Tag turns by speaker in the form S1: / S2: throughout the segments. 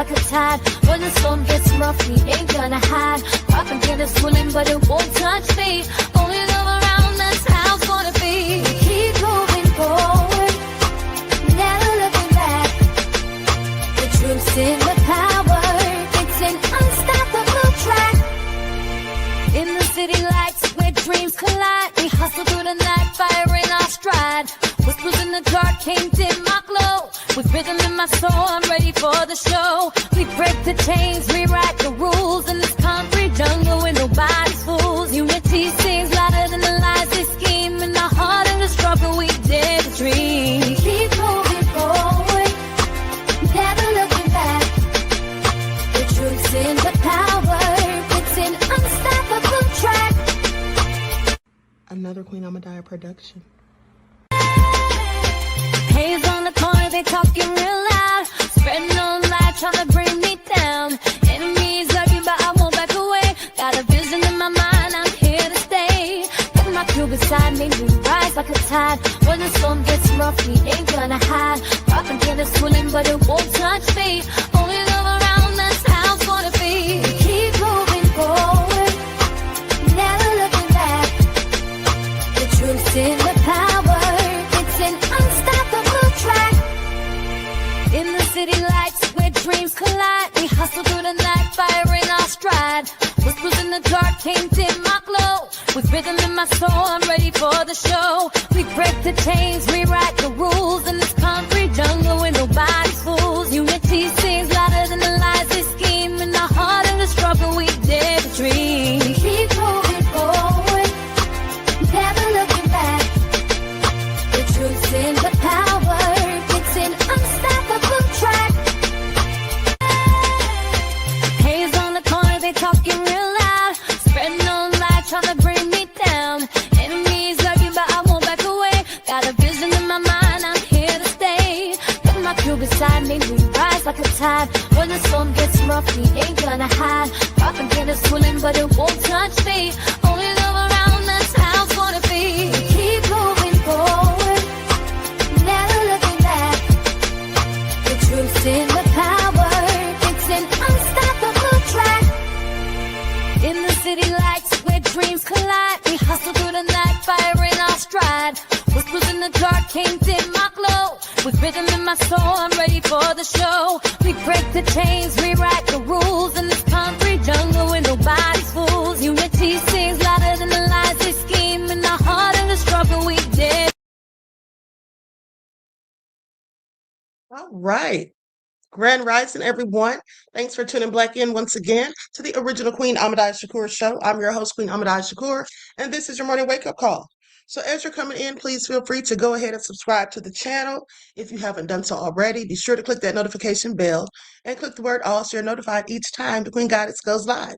S1: like a tide. When the storm gets rough, we ain't gonna hide. Rock and get us swilling, but it won't touch me. Only love around, that's how it's gonna be. Keep moving forward, never looking back. The truth's in the power, it's an unstoppable track. In the city lights where dreams collide, we hustle through the night, fire in our stride. Whispers in the dark can't dim my glow. With rhythm in my soul, I'm ready for the show. We break the chains, rewrite the rules in this concrete jungle where nobody's fools. Unity sings louder than the lies they scheme. In our heart and the struggle, we dare to dream. Keep moving forward, never looking back. The truth's in the power, it's an unstoppable track.
S2: Another Queen Ahmadiyyah production.
S1: Haze on the corner, they talking real loud. Spreading on light, trying to bring me down. Enemies lurking, but I won't back away. Got a vision in my mind, I'm here to stay. Got my crew beside me, we rise like a tide. When the storm gets rough, we ain't gonna hide. Rock and get us swilling, but it won't touch me. Only love around, that's how it's gonna be. Keep moving forward, never looking back. The truth's in the power, it's an unstoppable track. In the city lights where dreams collide, we hustle through the night, fire in our stride. Whispers in the dark can't dim my glow. With rhythm in my soul, I'm ready for the show. We break the chains, rewrite the rules in this concrete jungle where nobody's fools. Unity sings louder than the lies they scheme. In our heart and the struggle, we dare to dream. Keep moving forward, never looking back. The truth's in the power, it's an unstoppable track. Haze on the corner, they talking real loud. Spreading on light, trying to bring me down. Enemies lurking, but I won't back away. Got a vision in my mind, I'm here to stay. Got my crew beside me, we rise like a tide. When the storm gets rough, we ain't gonna hide. Rock and get us swilling, but it won't touch me. Only love around, that's how it's gonna be. Keep moving forward, never looking back. The truth's in the power, it's an unstoppable track. In the city lights where dreams collide, we hustle through the night, fire in our stride. Whispers in the dark can't dim my glow. With rhythm in my soul, I'm ready for the show. We break the chains, rewrite the rules in this concrete jungle where nobody's fools. Unity sings louder than the lies they scheme. In our heart and the struggle, we dare.
S2: All right. Grand Rising, everyone. Thanks for tuning back in once again to the original Queen Ahmadiyyah Shakur show. I'm your host, Queen Ahmadiyyah Shakur, and this is your morning wake-up call. So as you're coming in, please feel free to go ahead and subscribe to the channel. If you haven't done so already, be sure to click that notification bell and click the word all so you're notified each time the Queen Goddess goes live.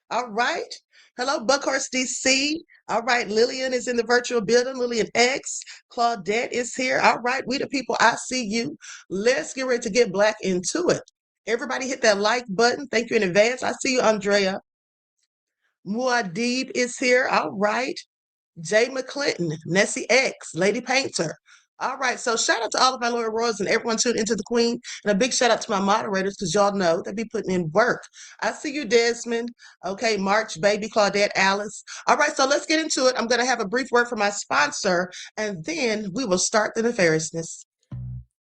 S2: All right. Hello, Buckhorst DC. All right, Lillian is in the virtual building. Lillian X. Claudette is here. All right, we the people, I see you. Let's get ready to get black into it. Everybody hit that like button. Thank you in advance. I see you, Andrea. Muad'Dib is here. All right. Jay McClinton, Nessie X, Lady Painter. All right, so shout out to all of my loyal royals and everyone tuned into the Queen. And a big shout out to my moderators because y'all know they be putting in work. I see you, Desmond. Okay, March, Baby, Claudette, Alice. All right, so let's get into it. I'm going to have a brief word from my sponsor, and then we will start the nefariousness.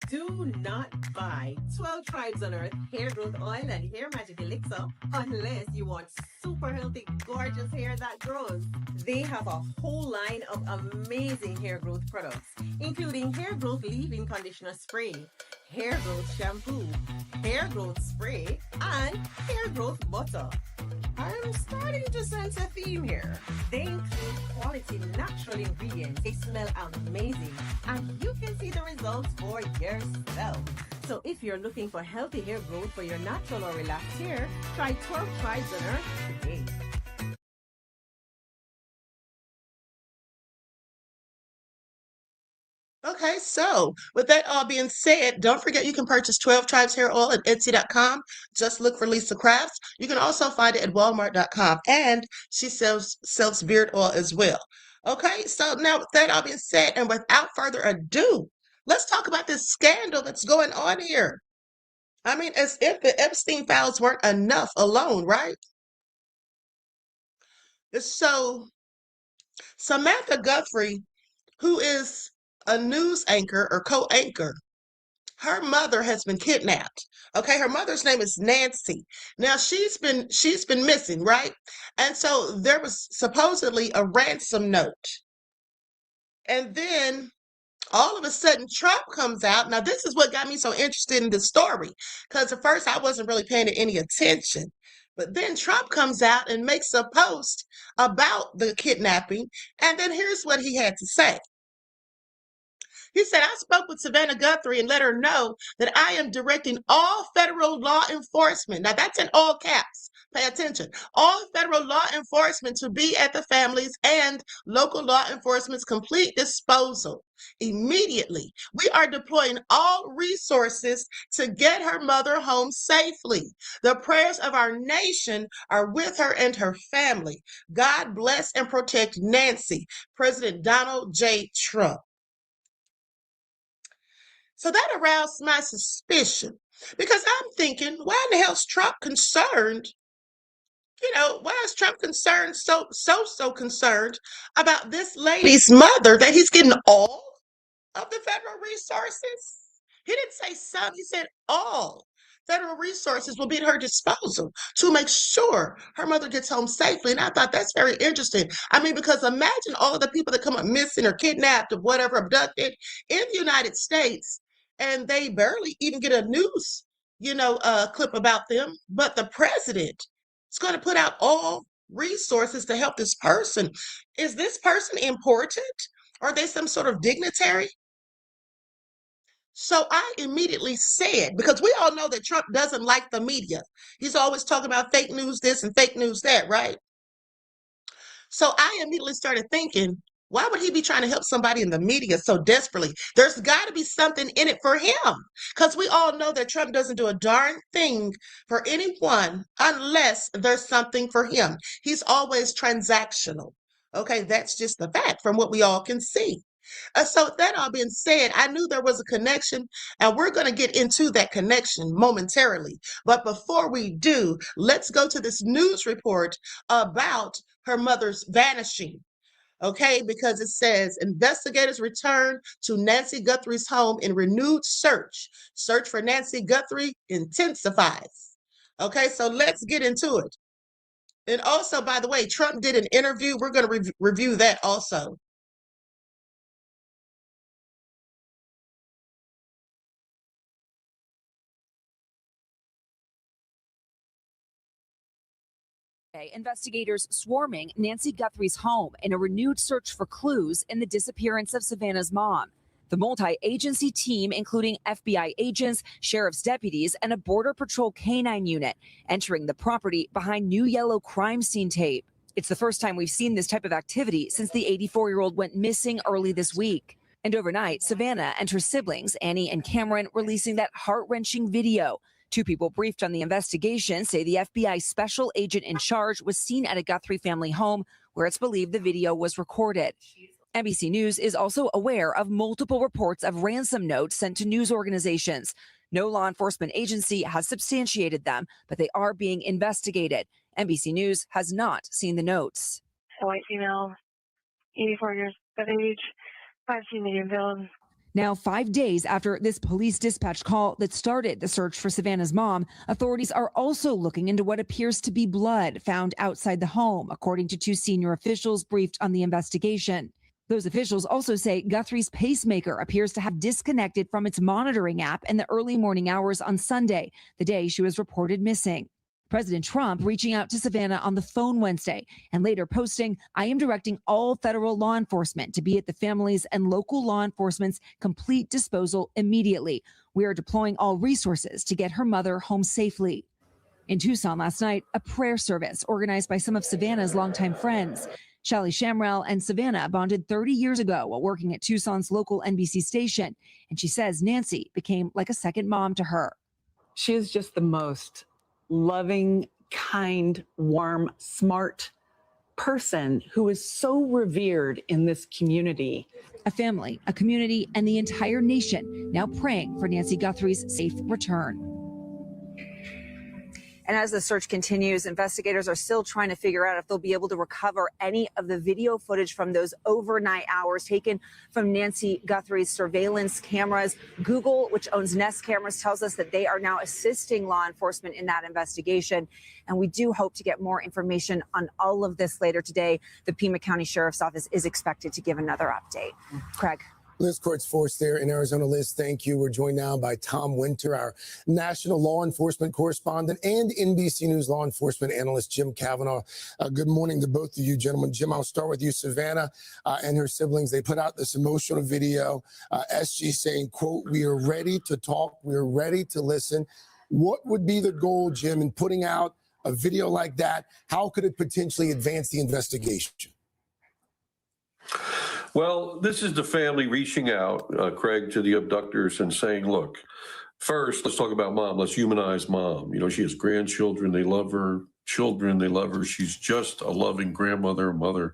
S3: Do not buy 12 Tribes on Earth hair growth oil and hair magic elixir unless you want super healthy, gorgeous hair that grows. They have a whole line of amazing hair growth products, including hair growth leave-in conditioner spray, hair growth shampoo, hair growth spray, and hair growth butter. I'm starting to sense a theme here. They include quality natural ingredients. They smell amazing, and you can see the results for yourself. So if you're looking for healthy hair growth for your natural or relaxed hair, try 12 Tribes on Earth today.
S2: Okay, so with that all being said, don't forget you can purchase 12 Tribes Hair Oil at Etsy.com. Just look for Lisa Crafts. You can also find it at Walmart.com, and she sells beard oil as well. Okay, so now with that all being said, and without further ado, let's talk about this scandal that's going on here. I mean, as if the Epstein files weren't enough alone, right? So Samantha Guthrie, who is a news anchor or co-anchor, her mother has been kidnapped. Okay, her mother's name is Nancy. Now she's been missing, right? And so there was supposedly a ransom note. And then all of a sudden Trump comes out. Now this is what got me so interested in this story, because at first I wasn't really paying it any attention. But then Trump comes out and makes a post about the kidnapping, and then here's what he had to say. He said, I spoke with Savannah Guthrie and let her know that I am directing all federal law enforcement. Now, that's in all caps. Pay attention. All federal law enforcement to be at the family's and local law enforcement's complete disposal immediately. We are deploying all resources to get her mother home safely. The prayers of our nation are with her and her family. God bless and protect Nancy. President Donald J. Trump. So that aroused my suspicion, because I'm thinking, why in the hell is Trump concerned? Why is Trump concerned, so concerned about this lady's mother, that he's getting all of the federal resources? He didn't say some, he said all federal resources will be at her disposal to make sure her mother gets home safely. And I thought that's very interesting. I mean, because imagine all of the people that come up missing or kidnapped or whatever, abducted in the United States, and they barely even get a news, clip about them. But the president is going to put out all resources to help this person. Is this person important? Are they some sort of dignitary? So I immediately said, because we all know that Trump doesn't like the media. He's always talking about fake news this and fake news that, right? So I immediately started thinking, why would he be trying to help somebody in the media so desperately? There's got to be something in it for him, because we all know that Trump doesn't do a darn thing for anyone unless there's something for him. He's always transactional. Okay, that's just the fact from what we all can see. So that all being said, I knew there was a connection, and we're going to get into that connection momentarily. But before we do, let's go to this news report about her mother's vanishing. Okay, because it says investigators return to Nancy Guthrie's home in renewed search. Search for Nancy Guthrie intensifies. Okay, so let's get into it. And also, by the way, Trump did an interview. We're going to review that also.
S4: Investigators swarming Nancy Guthrie's home in a renewed search for clues in the disappearance of Savannah's mom. The multi-agency team, including FBI agents, sheriff's deputies, and a Border Patrol canine unit, entering the property behind new yellow crime scene tape. It's the first time we've seen this type of activity since the 84-year-old went missing early this week. And overnight, Savannah and her siblings, Annie and Cameron, releasing that heart-wrenching video. Two people briefed on the investigation say the FBI special agent in charge was seen at a Guthrie family home where it's believed the video was recorded. NBC News is also aware of multiple reports of ransom notes sent to news organizations. No law enforcement agency has substantiated them, but they are being investigated. NBC News has not seen the notes.
S5: A white female, 84 years of age, 5C medium build.
S4: Now, 5 days after this police dispatch call that started the search for Savannah's mom, authorities are also looking into what appears to be blood found outside the home, according to two senior officials briefed on the investigation. Those officials also say Guthrie's pacemaker appears to have disconnected from its monitoring app in the early morning hours on Sunday, the day she was reported missing. President Trump reaching out to Savannah on the phone Wednesday and later posting, I am directing all federal law enforcement to be at the family's and local law enforcement's complete disposal immediately. We are deploying all resources to get her mother home safely. In Tucson last night, a prayer service organized by some of Savannah's longtime friends. Shelly Shamrell and Savannah bonded 30 years ago while working at Tucson's local NBC station. And she says Nancy became like a second mom to her.
S6: She is just the most loving, kind, warm, smart person who is so revered in this community.
S4: A family, a community, and the entire nation now praying for Nancy Guthrie's safe return. And as the search continues, investigators are still trying to figure out if they'll be able to recover any of the video footage from those overnight hours taken from Nancy Guthrie's surveillance cameras. Google, which owns Nest Cameras, tells us that they are now assisting law enforcement in that investigation. And we do hope to get more information on all of this later today. The Pima County Sheriff's Office is expected to give another update. Craig.
S7: Liz Kurtz-Forst there in Arizona. Liz, thank you. We're joined now by Tom Winter, our national law enforcement correspondent, and NBC News law enforcement analyst Jim Kavanaugh. Good morning to both of you, gentlemen. Jim, I'll start with you. Savannah and her siblings, they put out this emotional video. SG saying, quote, "We are ready to talk. We are ready to listen." What would be the goal, Jim, in putting out a video like that? How could it potentially advance the investigation?
S8: Well, this is the family reaching out, Craig, to the abductors and saying, look, first, let's talk about mom. Let's humanize mom. You know, she has grandchildren. They love her. Children, they love her. She's just a loving grandmother, mother.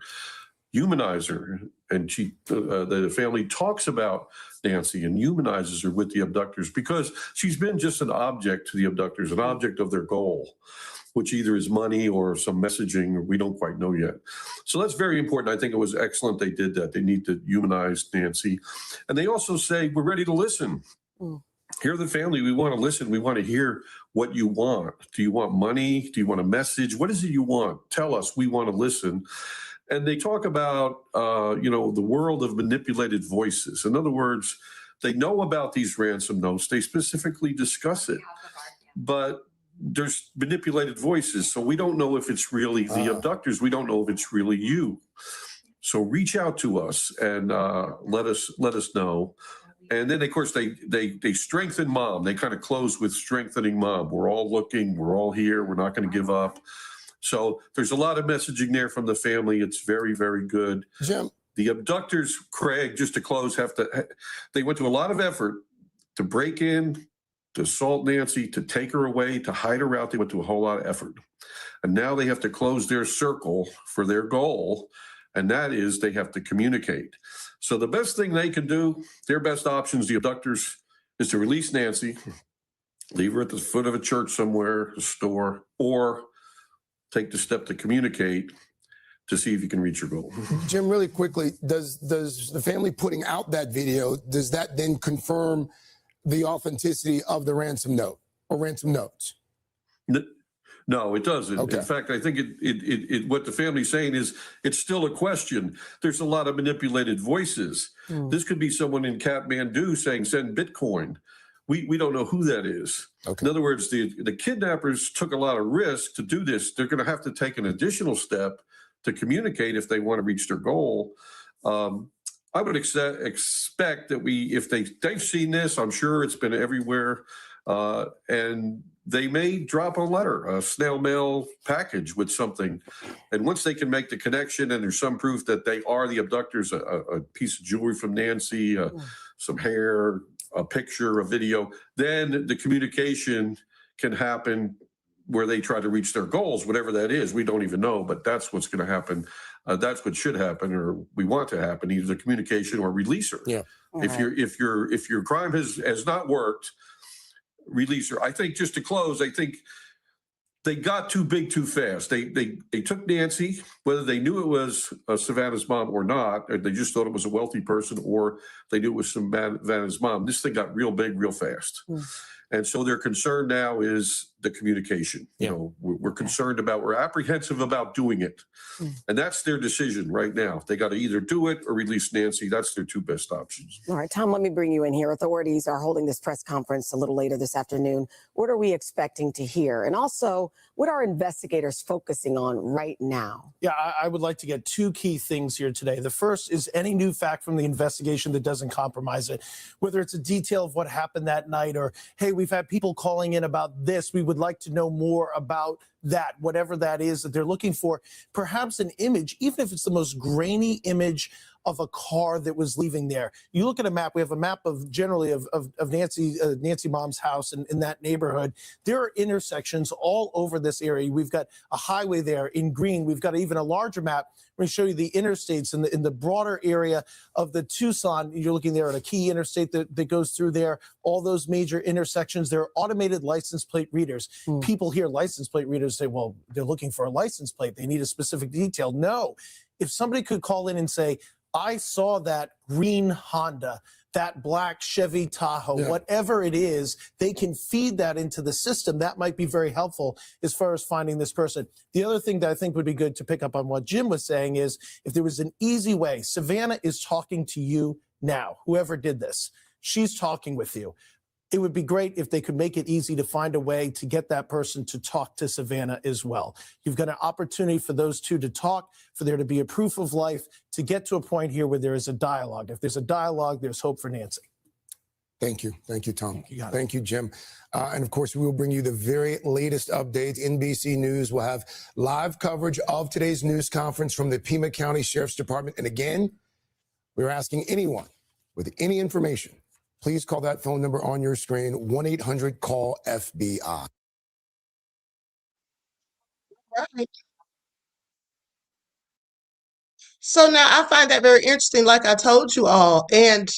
S8: Humanize her. And the family talks about Nancy and humanizes her with the abductors because she's been just an object to the abductors, an object of their goal, which either is money or some messaging, we don't quite know yet. So that's very important. I think it was excellent they did that. They need to humanize Nancy. And they also say, we're ready to listen. Hear the family. We want to listen. We want to hear what you want. Do you want money? Do you want a message? What is it you want? Tell us. We want to listen. And they talk about, the world of manipulated voices. In other words, they know about these ransom notes. They specifically discuss it. But there's manipulated voices, so we don't know if it's really the abductors. We don't know if it's really you. So reach out to us and let us know. And then, of course, they strengthen mom. They kind of close with strengthening mom. We're all looking. We're all here. We're not going to give up. So there's a lot of messaging there from the family. It's very, very good.
S7: Jim.
S8: The abductors, Craig, just to close, they went to a lot of effort to break in, to assault Nancy, to take her away, to hide her out. They went to a whole lot of effort. And now they have to close their circle for their goal, and that is they have to communicate. So the best thing they can do, their best options, the abductors, is to release Nancy, leave her at the foot of a church somewhere, a store, or take the step to communicate to see if you can reach your goal.
S7: Jim, really quickly, does the family putting out that video, does that then confirm the authenticity of the ransom note or ransom notes?
S8: No, it doesn't.
S7: Okay.
S8: In fact, I think what the family's saying is it's still a question. There's a lot of manipulated voices. This could be someone in Kathmandu saying, send Bitcoin. We don't know who that is.
S7: Okay.
S8: In other words, the kidnappers took a lot of risk to do this. They're going to have to take an additional step to communicate if they want to reach their goal. I would expect that if they've seen this, I'm sure it's been everywhere, and they may drop a letter, a snail mail package with something. And once they can make the connection and there's some proof that they are the abductors, a piece of jewelry from Nancy, some hair, a picture, a video, then the communication can happen where they try to reach their goals, whatever that is. We don't even know, but that's what's going to happen. That's what should happen, or we want to happen, either the communication or release her.
S7: Yeah.
S8: If your crime has not worked, release her. I think, just to close, I think they got too big too fast. They took Nancy, whether they knew it was Savannah's mom or not, or they just thought it was a wealthy person, or they knew it was Savannah's mom. This thing got real big real fast. And so their concern now is the communication.
S7: Yeah.
S8: You know, we're concerned about, we're apprehensive about doing it. And that's their decision right now. They got to either do it or release Nancy. That's their two best options.
S9: All right, Tom, let me bring you in here. Authorities are holding this press conference a little later this afternoon. What are we expecting to hear? And also, what are investigators focusing on right now?
S10: Yeah, I would like to get two key things here today. The first is any new fact from the investigation that doesn't compromise it, whether it's a detail of what happened that night or, hey, we've had people calling in about this. We would like to know more about that, whatever that is that they're looking for. Perhaps an image, even if it's the most grainy image of a car that was leaving there. You look at a map, we have a map of generally of Nancy Mom's house in that neighborhood. There are intersections all over this area. We've got a highway there in green. We've got even a larger map. We're going to show you the interstates in the broader area of the Tucson. You're looking there at a key interstate that goes through there. All those major intersections, there are automated license plate readers. People hear license plate readers say, well, they're looking for a license plate. They need a specific detail. No. If somebody could call in and say, I saw that green Honda, that black Chevy Tahoe, whatever it is, they can feed that into the system. That might be very helpful as far as finding this person. The other thing that I think would be good to pick up on what Jim was saying is if there was an easy way, Savannah is talking to you now, whoever did this, she's talking with you. It would be great if they could make it easy to find a way to get that person to talk to Savannah as well. You've got an opportunity for those two to talk, for there to be a proof of life, to get to a point here where there is a dialogue. If there's a dialogue, there's hope for Nancy.
S7: Thank you. Thank you, Tom.
S10: Thank
S7: you, Jim. And of course, we will bring you the very latest updates. NBC News will have live coverage of today's news conference from the Pima County Sheriff's Department. And again, we're asking anyone with any information, please call that phone number on your screen, 1-800-CALL-FBI.
S2: Right. So now I find that very interesting, like I told you all. And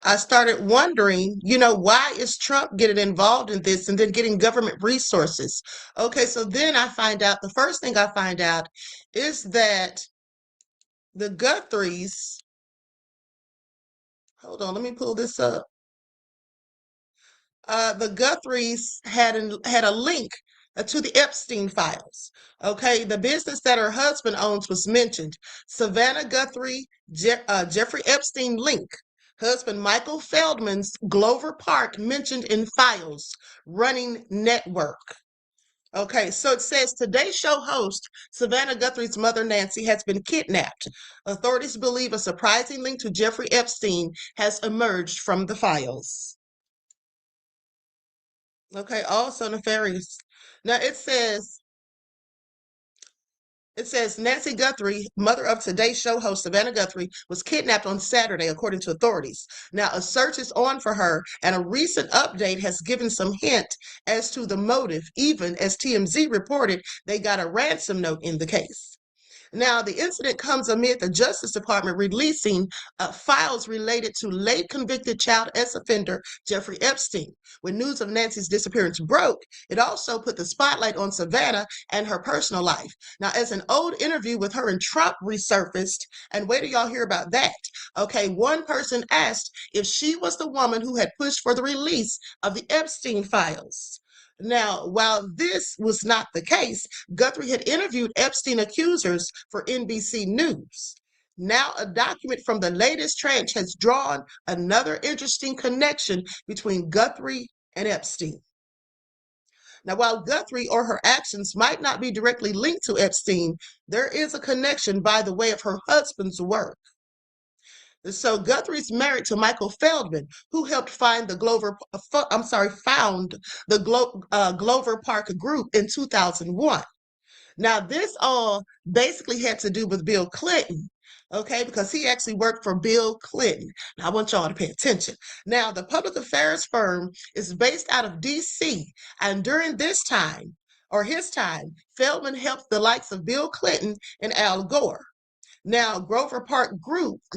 S2: I started wondering, why is Trump getting involved in this and then getting government resources? Okay, so then the first thing I find out is that the Guthries, hold on, let me pull this up. The Guthries had a link to the Epstein files. Okay, the business that her husband owns was mentioned. Savannah Guthrie, Jeffrey Epstein link. Husband Michael Feldman's Glover Park mentioned in files. Running network. Okay, so it says Today Show host Savannah Guthrie's mother Nancy has been kidnapped. Authorities believe a surprising link to Jeffrey Epstein has emerged from the files. Okay, also nefarious. Now it says Nancy Guthrie, mother of Today Show host Savannah Guthrie, was kidnapped on Saturday, according to authorities. Now a search is on for her, and a recent update has given some hint as to the motive, even as TMZ reported they got a ransom note in the case. Now, the incident comes amid the Justice Department releasing files related to late convicted child sex offender Jeffrey Epstein. When news of Nancy's disappearance broke, it also put the spotlight on Savannah and her personal life. Now, as an old interview with her and Trump resurfaced, and wait till y'all hear about that. Okay, one person asked if she was the woman who had pushed for the release of the Epstein files. Now, while this was not the case, Guthrie had interviewed Epstein accusers for NBC News. Now, a document from the latest tranche has drawn another interesting connection between Guthrie and Epstein. Now, while Guthrie or her actions might not be directly linked to Epstein, there is a connection by the way of her husband's work. So Guthrie's married to Michael Feldman, who helped found the Glover Park Group in 2001. Now, this all basically had to do with Bill Clinton, okay, because he actually worked for Bill Clinton. Now, I want y'all to pay attention. Now, the public affairs firm is based out of D.C., and during his time, Feldman helped the likes of Bill Clinton and Al Gore. Now, the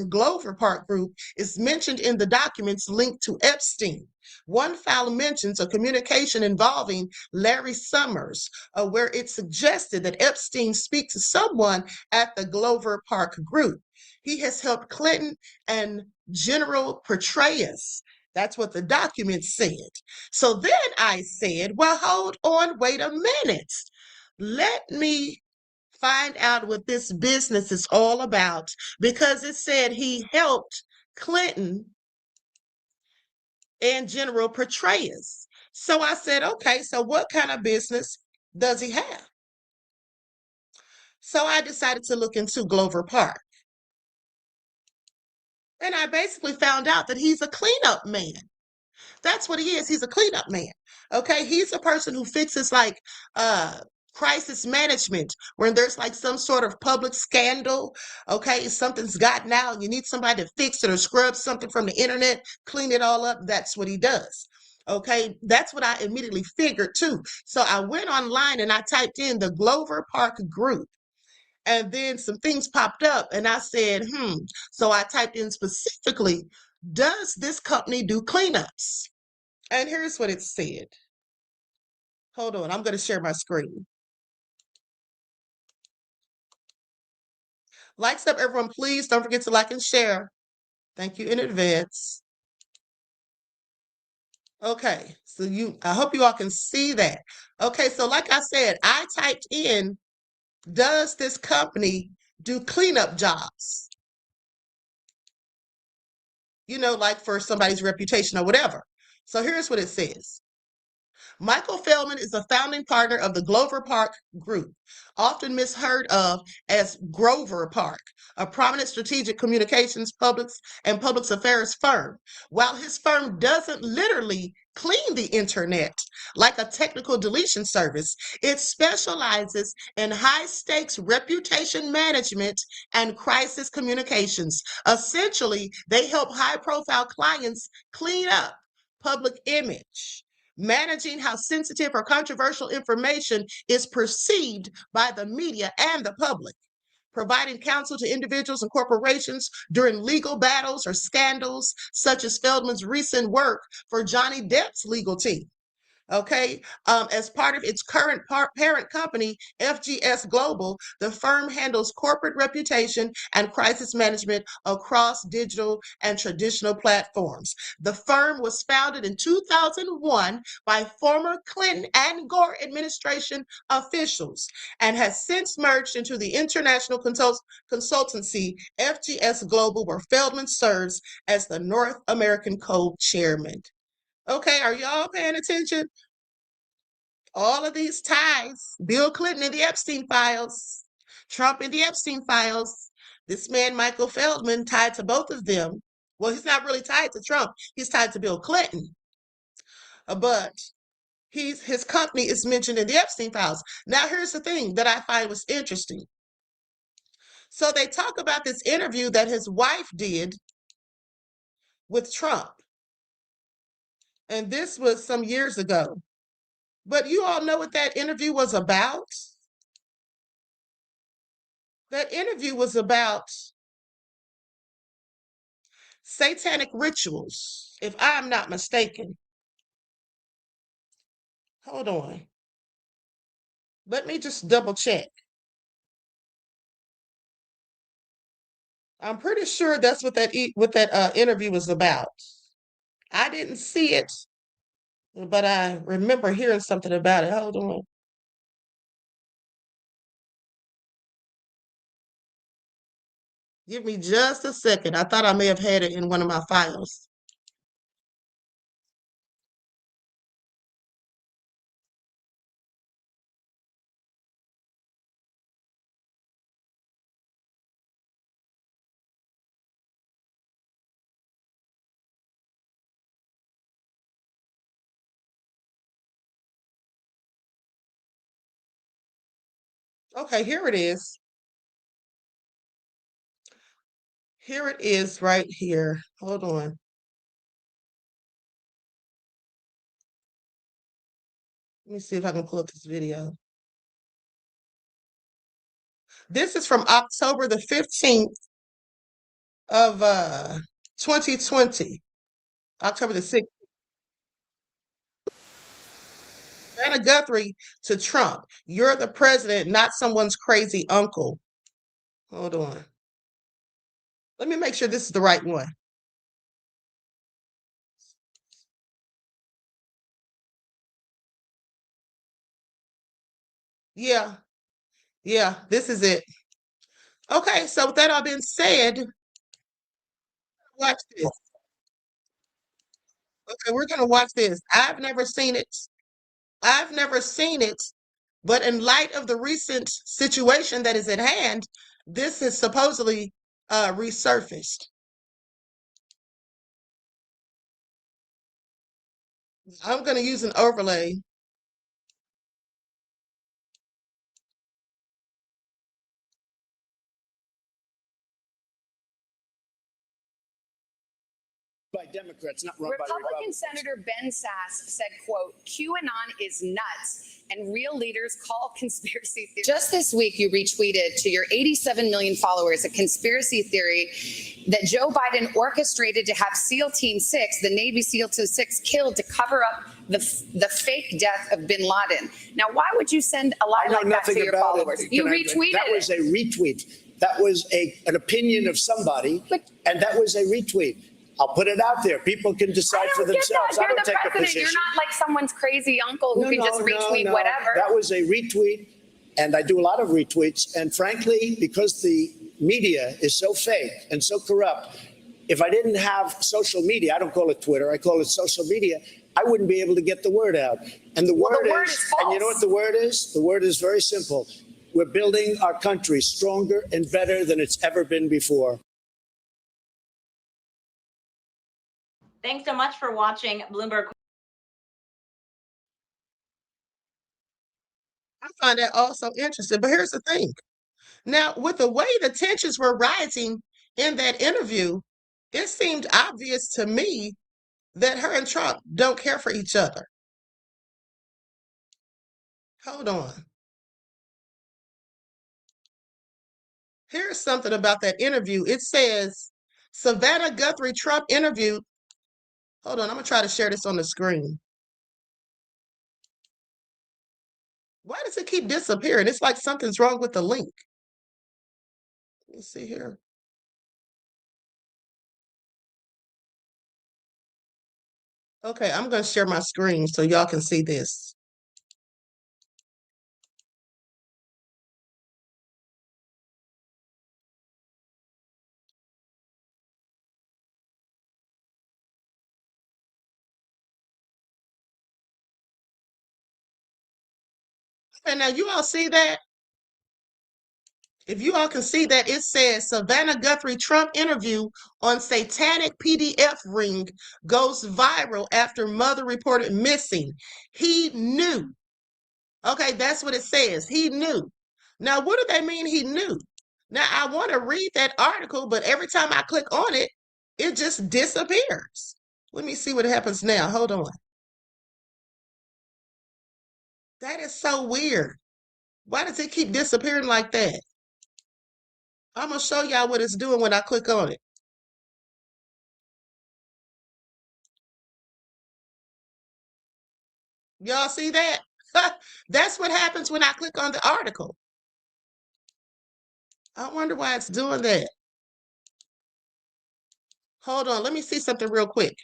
S2: Glover Park Group is mentioned in the documents linked to Epstein. One file mentions a communication involving Larry Summers, where it suggested that Epstein speak to someone at the Glover Park Group. He has helped Clinton and General Petraeus. That's what the document said. So then I said, well, hold on, wait a minute. Let me find out what this business is all about, because it said he helped Clinton and General Petraeus. So I said, okay, so what kind of business does he have? So I decided to look into Glover Park. And I basically found out that he's a cleanup man. That's what he is. He's a cleanup man. Okay, he's a person who fixes like crisis management, when there's like some sort of public scandal, okay, something's gotten out, you need somebody to fix it or scrub something from the internet, clean it all up. That's what he does. Okay, that's what I immediately figured too. So I went online and I typed in the Glover Park group. And then some things popped up and I said, So I typed in specifically, does this company do cleanups? And here's what it said. Hold on, I'm going to share my screen. Likes up, everyone. Please don't forget to like and share. Thank you in advance. Okay, so I hope you all can see that. Okay, so like I said, I typed in, does this company do cleanup jobs? You know, like for somebody's reputation or whatever. So here's what it says. Michael Feldman is a founding partner of the Glover Park Group, often misheard of as Grover Park, a prominent strategic communications, public affairs firm. While his firm doesn't literally clean the internet like a technical deletion service, it specializes in high-stakes reputation management and crisis communications. Essentially, they help high-profile clients clean up public image, managing how sensitive or controversial information is perceived by the media and the public, providing counsel to individuals and corporations during legal battles or scandals, such as Feldman's recent work for Johnny Depp's legal team. Okay, as part of its current parent company, FGS Global, the firm handles corporate reputation and crisis management across digital and traditional platforms. The firm was founded in 2001 by former Clinton and Gore administration officials and has since merged into the international consultancy FGS Global, where Feldman serves as the North American co-chairman. Okay, are y'all paying attention? All of these ties, Bill Clinton in the Epstein files, Trump in the Epstein files, this man, Michael Feldman, tied to both of them. Well, he's not really tied to Trump. He's tied to Bill Clinton. But his company is mentioned in the Epstein files. Now, here's the thing that I find was interesting. So they talk about this interview that his wife did with Trump. And this was some years ago. But you all know what that interview was about? That interview was about satanic rituals, if I'm not mistaken. Hold on. Let me just double check. I'm pretty sure that's what that interview was about. I didn't see it, but I remember hearing something about it. Hold on. Give me just a second. I thought I may have had it in one of my files. Okay, here it is. Here it is right here. Hold on. Let me see if I can pull up this video. This is from October the 15th of 2020. October the 6th. Savannah Guthrie to Trump. You're the president, not someone's crazy uncle. Hold on. Let me make sure this is the right one. Yeah, this is it. Okay, so with that all being said, watch this. Okay, we're gonna watch this. I've never seen it. I've never seen it, but in light of the recent situation that is at hand, this is supposedly resurfaced. I'm gonna use an overlay.
S11: by Democrats, not run by
S12: Republican
S11: Republicans.
S12: Senator Ben Sass said, quote, QAnon is nuts and real leaders call conspiracy theories. Just this week, you retweeted to your 87 million followers a conspiracy theory that Joe Biden orchestrated to have SEAL Team 6, the Navy SEAL Team 6, killed to cover up the fake death of bin Laden. Now, why would you send a lie like that to your followers? You retweeted
S11: That was a retweet. That was an opinion of somebody, and that was a retweet. I'll put it out there. People can decide for themselves. I don't take a position.
S12: You're not like someone's crazy uncle who can just retweet whatever.
S11: That was a retweet, and I do a lot of retweets. And frankly, because the media is so fake and so corrupt, if I didn't have social media, I don't call it Twitter, I call it social media, I wouldn't be able to get the word out. And the word is false. And you know what the word is? The word is very simple. We're building our country stronger and better than it's ever been before.
S13: Thanks so much for watching Bloomberg.
S2: I find that also interesting. But here's the thing. Now, with the way the tensions were rising in that interview, it seemed obvious to me that her and Trump don't care for each other. Hold on. Here's something about that interview. It says, Savannah Guthrie Trump interview. Hold on, I'm going to try to share this on the screen. Why does it keep disappearing? It's like something's wrong with the link. Let me see here. Okay, I'm going to share my screen so y'all can see this. Okay, now you all see that? If you all can see that, it says Savannah Guthrie Trump interview on satanic PDF ring goes viral after mother reported missing. He knew. Okay, that's what it says. He knew. Now, what do they mean he knew? Now, I want to read that article, but every time I click on it, it just disappears. Let me see what happens now. Hold on. That is so weird. Why does it keep disappearing like that? I'm going to show y'all what it's doing when I click on it. Y'all see that? That's what happens when I click on the article. I wonder why it's doing that. Hold on. Let me see something real quick.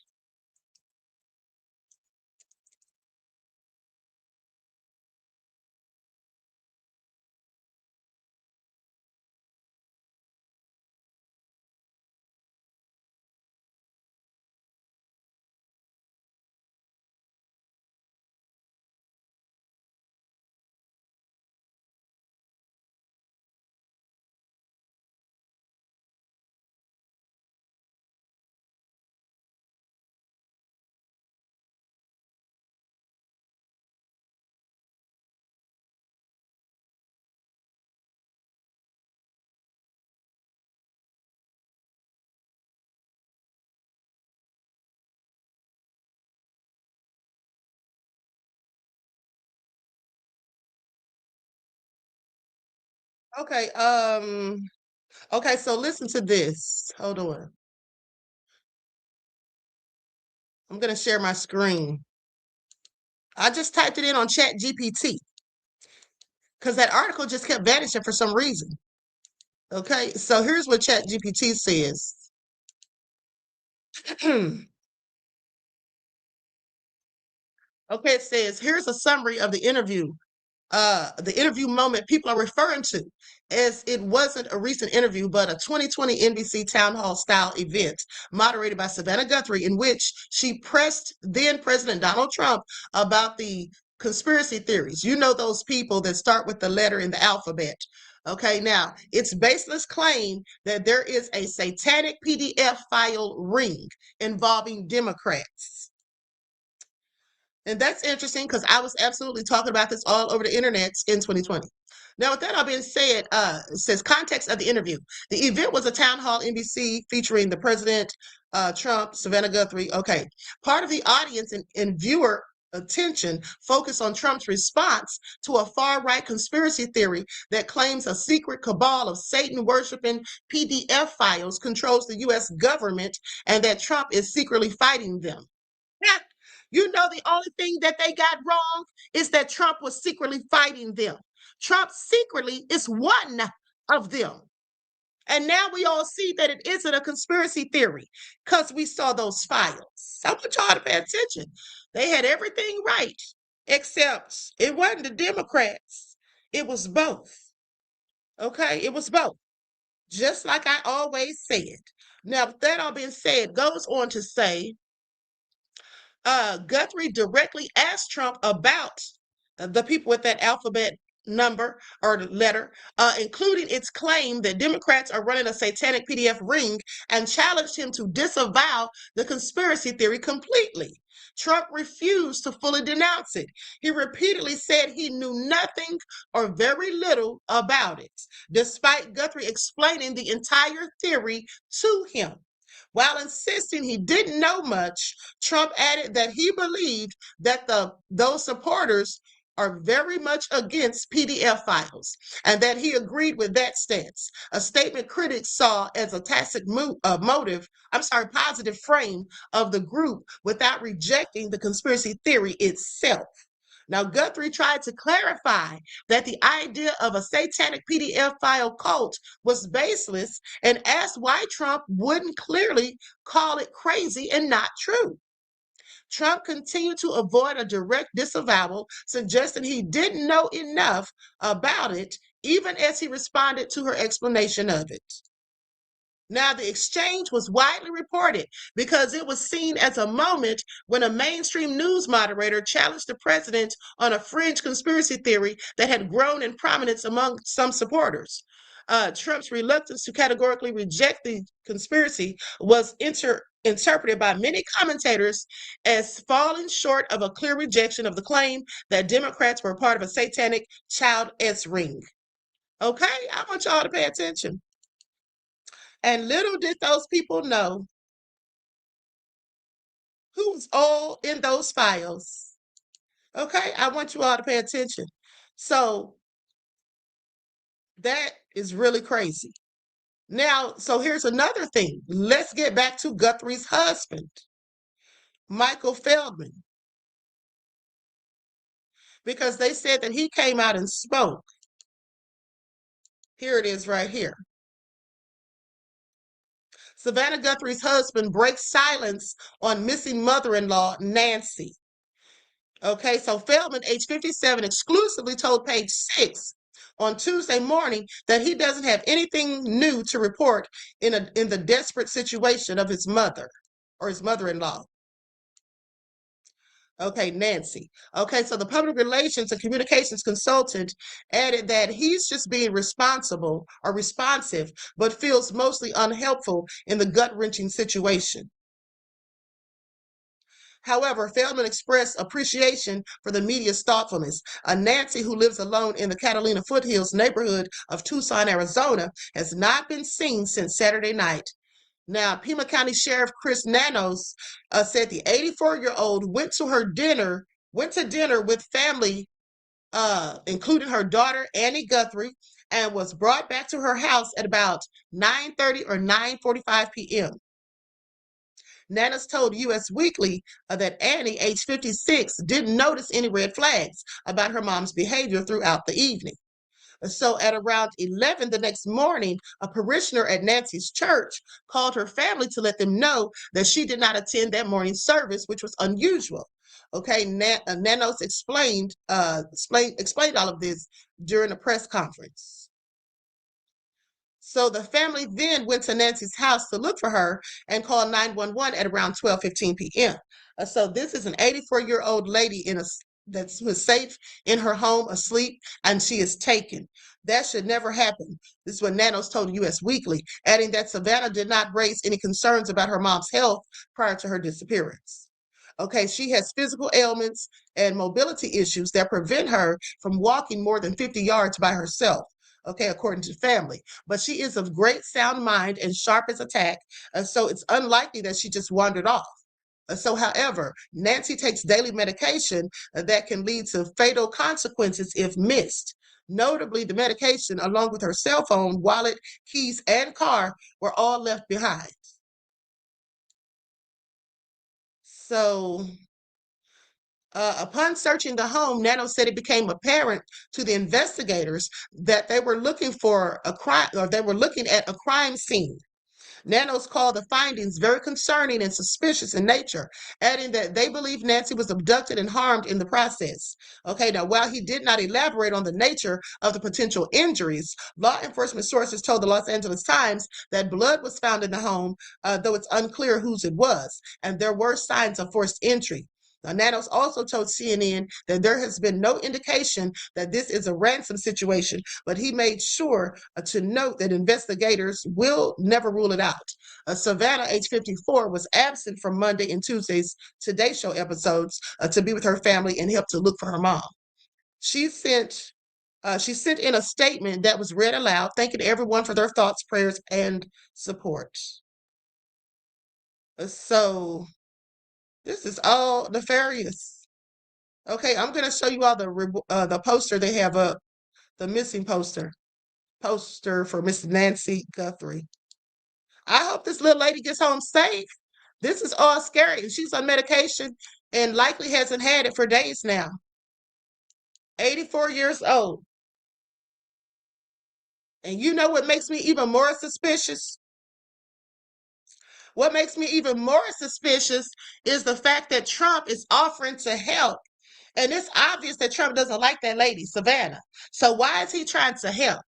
S2: Okay, okay, so listen to this. Hold on. I'm gonna share my screen. I just typed it in on Chat GPT because that article just kept vanishing for some reason. Okay, so here's what Chat GPT says. Okay, it says, here's a summary of the interview moment people are referring to, as it wasn't a recent interview, but a 2020 NBC town hall style event moderated by Savannah Guthrie, in which she pressed then President Donald Trump about the conspiracy theories. You know, those people that start with the letter in the alphabet. Okay, now it's baseless claim that there is a satanic PDF file ring involving Democrats. And that's interesting because I was absolutely talking about this all over the internet in 2020. Now, with that all being said, it says context of the interview. The event was a town hall NBC featuring the president, Trump, Savannah Guthrie. Okay. Part of the audience and viewer attention focused on Trump's response to a far-right conspiracy theory that claims a secret cabal of Satan-worshiping PDF files controls the U.S. government and that Trump is secretly fighting them. You know, the only thing that they got wrong is that Trump was secretly fighting them. Trump secretly is one of them. And now we all see that it isn't a conspiracy theory because we saw those files. I want y'all to pay attention. They had everything right, except it wasn't the Democrats. It was both. Okay, it was both. Just like I always said. Now, with that all being said, goes on to say, Guthrie directly asked Trump about the people with that alphabet number or letter, including its claim that Democrats are running a satanic PDF ring, and challenged him to disavow the conspiracy theory completely. Trump refused to fully denounce it. He repeatedly said he knew nothing or very little about it, despite Guthrie explaining the entire theory to him. While insisting he didn't know much, Trump added that he believed that those supporters are very much against PDF files and that he agreed with that stance, a statement critics saw as a tacit positive frame of the group without rejecting the conspiracy theory itself. Now, Guthrie tried to clarify that the idea of a satanic PDF file cult was baseless and asked why Trump wouldn't clearly call it crazy and not true. Trump continued to avoid a direct disavowal, suggesting he didn't know enough about it, even as he responded to her explanation of it. Now, the exchange was widely reported because it was seen as a moment when a mainstream news moderator challenged the president on a fringe conspiracy theory that had grown in prominence among some supporters. Trump's reluctance to categorically reject the conspiracy was interpreted by many commentators as falling short of a clear rejection of the claim that Democrats were part of a satanic child S ring. Okay, I want y'all to pay attention. And little did those people know who was all in those files. Okay, I want you all to pay attention. So that is really crazy. Now, so here's another thing. Let's get back to Guthrie's husband, Michael Feldman, because they said that he came out and spoke. Here it is right here. Savannah Guthrie's husband breaks silence on missing mother-in-law, Nancy. Okay, so Feldman, age 57, exclusively told Page 6 on Tuesday morning that he doesn't have anything new to report in the desperate situation of his mother or his mother-in-law. Okay, Nancy. Okay, so the public relations and communications consultant added that he's just being responsible or responsive, but feels mostly unhelpful in the gut-wrenching situation. However, Feldman expressed appreciation for the media's thoughtfulness. Nancy, who lives alone in the Catalina Foothills neighborhood of Tucson, Arizona, has not been seen since Saturday night. Now, Pima County Sheriff Chris Nanos said the 84-year-old went to dinner with family, including her daughter, Annie Guthrie, and was brought back to her house at about 9:30 or 9:45 p.m. Nanas told U.S. Weekly that Annie, age 56, didn't notice any red flags about her mom's behavior throughout the evening. So at around 11 the next morning, a parishioner at Nancy's church called her family to let them know that she did not attend that morning's service, which was unusual. Okay, Nanos explained all of this during a press conference. So the family then went to Nancy's house to look for her and called 911 at around 12:15 p.m. So this is an 84-year-old lady that was safe in her home asleep, and she is taken. That should never happen. This is what Nanos told U.S. Weekly, adding that Savannah did not raise any concerns about her mom's health prior to her disappearance. Okay, she has physical ailments and mobility issues that prevent her from walking more than 50 yards by herself. Okay, according to family. But she is of great sound mind and sharp as a tack, so it's unlikely that she just wandered off. However, Nancy takes daily medication that can lead to fatal consequences if missed. Notably, the medication, along with her cell phone, wallet, keys, and car, were all left behind. So, upon searching the home, Nano said it became apparent to the investigators that they were looking for a crime, or they were looking at a crime scene. Nanos called the findings very concerning and suspicious in nature, adding that they believe Nancy was abducted and harmed in the process. Okay, now while he did not elaborate on the nature of the potential injuries, law enforcement sources told the Los Angeles Times that blood was found in the home, though it's unclear whose it was, and there were signs of forced entry. Now, Nanos also told CNN that there has been no indication that this is a ransom situation, but he made sure to note that investigators will never rule it out. Savannah, age 54, was absent from Monday and Tuesday's Today Show episodes to be with her family and help to look for her mom. She sent in a statement that was read aloud, thanking everyone for their thoughts, prayers, and support. So this is all nefarious. Okay, I'm going to show you all the poster they have up, the missing poster for Miss Nancy Guthrie. I hope this little lady gets home safe. This is all scary. And she's on medication and likely hasn't had it for days now. 84 years old. And you know what makes me even more suspicious? What makes me even more suspicious is the fact that Trump is offering to help. And it's obvious that Trump doesn't like that lady, Savannah. So why is he trying to help?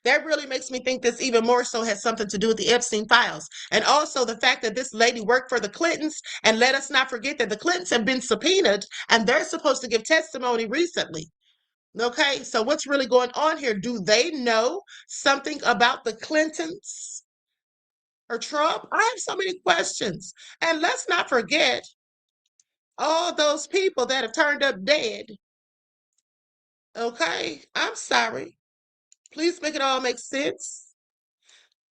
S2: That really makes me think this even more so has something to do with the Epstein files. And also the fact that this lady worked for the Clintons. And let us not forget that the Clintons have been subpoenaed and they're supposed to give testimony recently. Okay, so what's really going on here? Do they know something about the Clintons or Trump? I have so many questions. And let's not forget all those people that have turned up dead. Okay, I'm sorry. Please make it all make sense.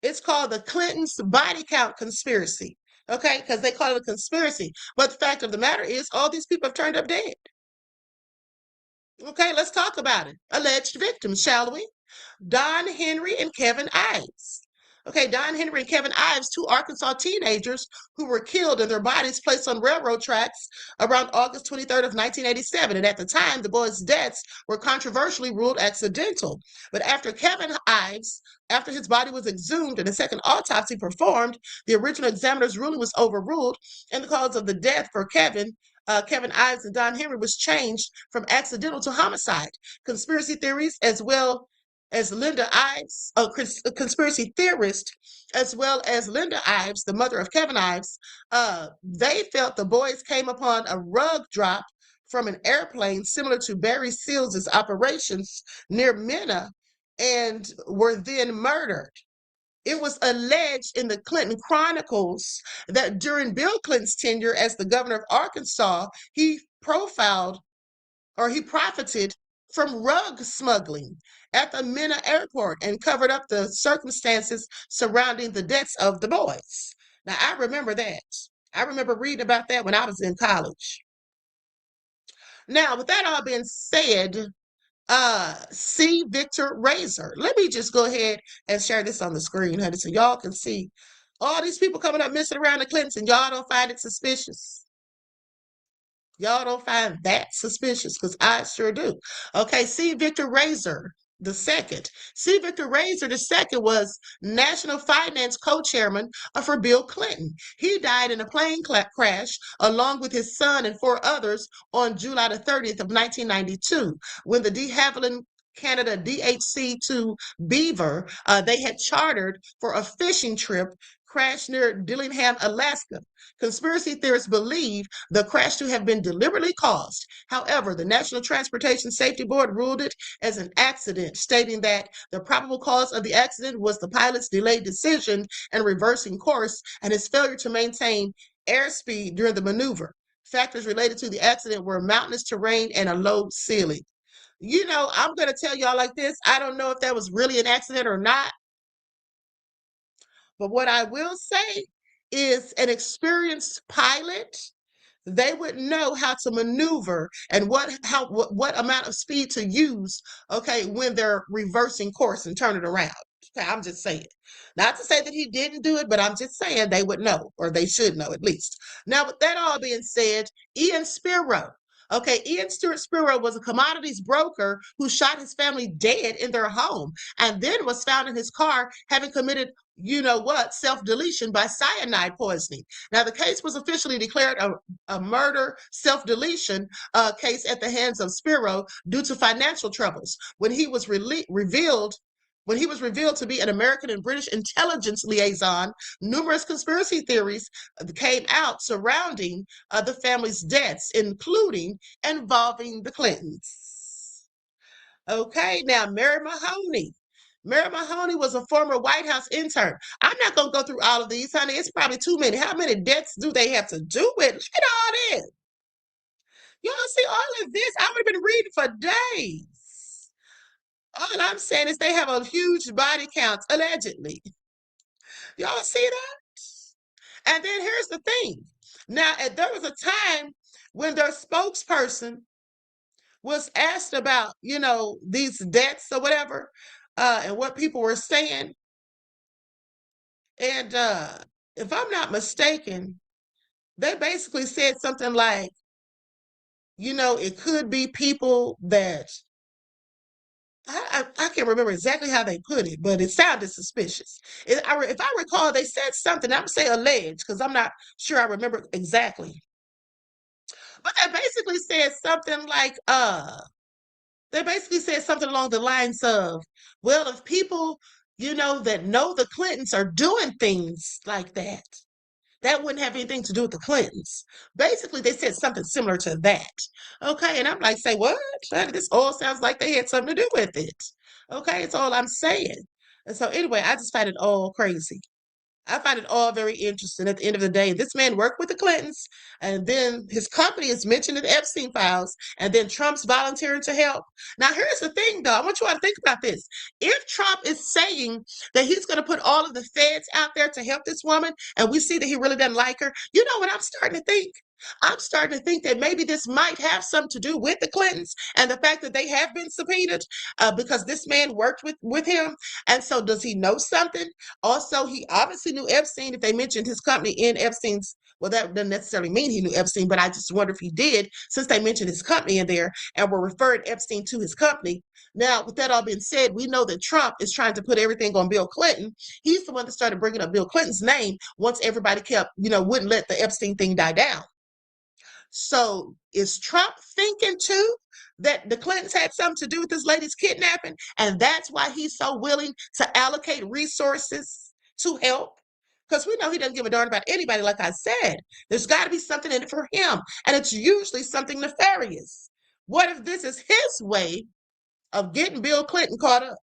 S2: It's called the Clintons body count conspiracy. Okay, because they call it a conspiracy. But the fact of the matter is, all these people have turned up dead. Okay, let's talk about it. Alleged victims, shall we? Don Henry and Kevin Ives. Okay, Don Henry and Kevin Ives, two Arkansas teenagers who were killed and their bodies placed on railroad tracks around August 23rd of 1987. And at the time, the boys' deaths were controversially ruled accidental. But after Kevin Ives, after his body was exhumed and a second autopsy performed, the original examiner's ruling was overruled, and the cause of the death for Kevin Ives and Don Henry was changed from accidental to homicide. Conspiracy theories, as well as Linda Ives, a conspiracy theorist, as well as Linda Ives, the mother of Kevin Ives, they felt the boys came upon a rug drop from an airplane similar to Barry Seals' operations near Mena and were then murdered. It was alleged in the Clinton Chronicles that during Bill Clinton's tenure as the governor of Arkansas, he profited from rug smuggling at the Mena airport and covered up the circumstances surrounding the deaths of the boys. Now, I remember that. I remember reading about that when I was in college. Now, with that all being said, C. Victor Razor. Let me just go ahead and share this on the screen, honey, so y'all can see all these people coming up missing around the Clintons, and y'all don't find it suspicious. Y'all don't find that suspicious, because I sure do. Okay, C. Victor Razor II. C. Victor Razor II was national finance co-chairman for Bill Clinton. He died in a plane crash along with his son and 4 others on July the 30th of 1992 when the de Havilland Canada DHC to Beaver they had chartered for a fishing trip crashed near Dillingham, Alaska. Conspiracy theorists believe the crash to have been deliberately caused. However, the National Transportation Safety Board ruled it as an accident, stating that the probable cause of the accident was the pilot's delayed decision and reversing course and his failure to maintain airspeed during the maneuver. Factors related to the accident were mountainous terrain and a low ceiling. You know, I'm going to tell y'all like this. I don't know if that was really an accident or not. But what I will say is an experienced pilot, they would know how to maneuver and what amount of speed to use, okay, when they're reversing course and turning around. Okay, I'm just saying. Not to say that he didn't do it, but I'm just saying they would know, or they should know at least. Now, with that all being said, Ian Spiro. Okay, Ian Stewart Spiro was a commodities broker who shot his family dead in their home and then was found in his car having committed, you know what, self-deletion by cyanide poisoning. Now, the case was officially declared a murder self-deletion case at the hands of Spiro due to financial troubles. When he was revealed to be an American and British intelligence liaison, numerous conspiracy theories came out surrounding the family's deaths, including involving the Clintons. Okay, now Mary Mahoney. Mary Mahoney was a former White House intern. I'm not going to go through all of these, honey. It's probably too many. How many deaths do they have to do with? Look at all this. Y'all see all of this? I would have been reading for days. All I'm saying is they have a huge body count, allegedly. Y'all see that? And then here's the thing. Now, there was a time when their spokesperson was asked about, you know, these deaths or whatever, and what people were saying. And if I'm not mistaken, they basically said something like, you know, it could be people that I can't remember exactly how they put it, but it sounded suspicious. If I recall, they said something. I'm saying alleged because I'm not sure I remember exactly. But they basically said something like, they basically said something along the lines of, well, if people, you that know the Clintons are doing things like that, that wouldn't have anything to do with the Clintons. Basically, they said something similar to that. Okay, and I'm like, say what? This all sounds like they had something to do with it. Okay, it's all I'm saying. And so anyway, I just find it all crazy. I find it all very interesting. At the end of the day, this man worked with the Clintons, and then his company is mentioned in the Epstein files, and then Trump's volunteering to help. Now, here's the thing, though. I want you all to think about this. If Trump is saying that he's going to put all of the feds out there to help this woman, and we see that he really doesn't like her, you know what I'm starting to think? I'm starting to think that maybe this might have something to do with the Clintons and the fact that they have been subpoenaed because this man worked with him. And so does he know something? Also, he obviously knew Epstein if they mentioned his company in Epstein's. Well, that doesn't necessarily mean he knew Epstein, but I just wonder if he did, since they mentioned his company in there and were referring Epstein to his company. Now, with that all being said, we know that Trump is trying to put everything on Bill Clinton. He's the one that started bringing up Bill Clinton's name once everybody kept, wouldn't let the Epstein thing die down. So is Trump thinking too that the Clintons had something to do with this lady's kidnapping? And that's why he's so willing to allocate resources to help? Because we know he doesn't give a darn about anybody, like I said. There's got to be something in it for him. And it's usually something nefarious. What if this is his way of getting Bill Clinton caught up?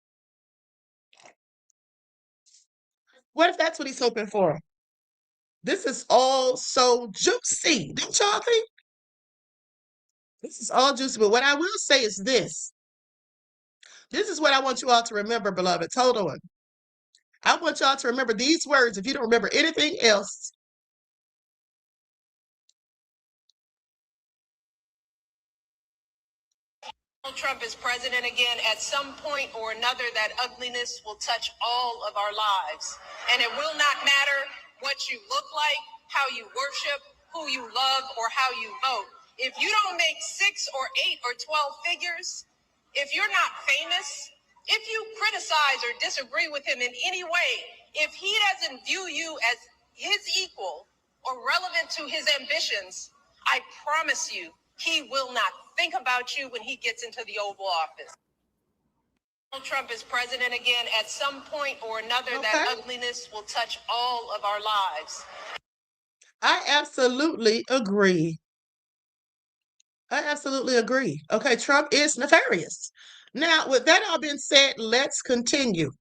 S2: What if that's what he's hoping for? This is all so juicy. Don't y'all think? This is all juicy, but what I will say is this. This is what I want you all to remember, beloveds. Hold on. I want y'all to remember these words if you don't remember anything else.
S14: Trump is president again, at some point or another, that ugliness will touch all of our lives. And it will not matter what you look like, how you worship, who you love, or how you vote. If you don't make 6 or 8 or 12 figures, if you're not famous, if you criticize or disagree with him in any way, if he doesn't view you as his equal or relevant to his ambitions, I promise you, he will not think about you when he gets into the Oval Office. Donald Trump is president again, at some point or another, that ugliness will touch all of our lives.
S2: I absolutely agree. I absolutely agree. Okay, Trump is nefarious. Now, with that all being said, let's continue.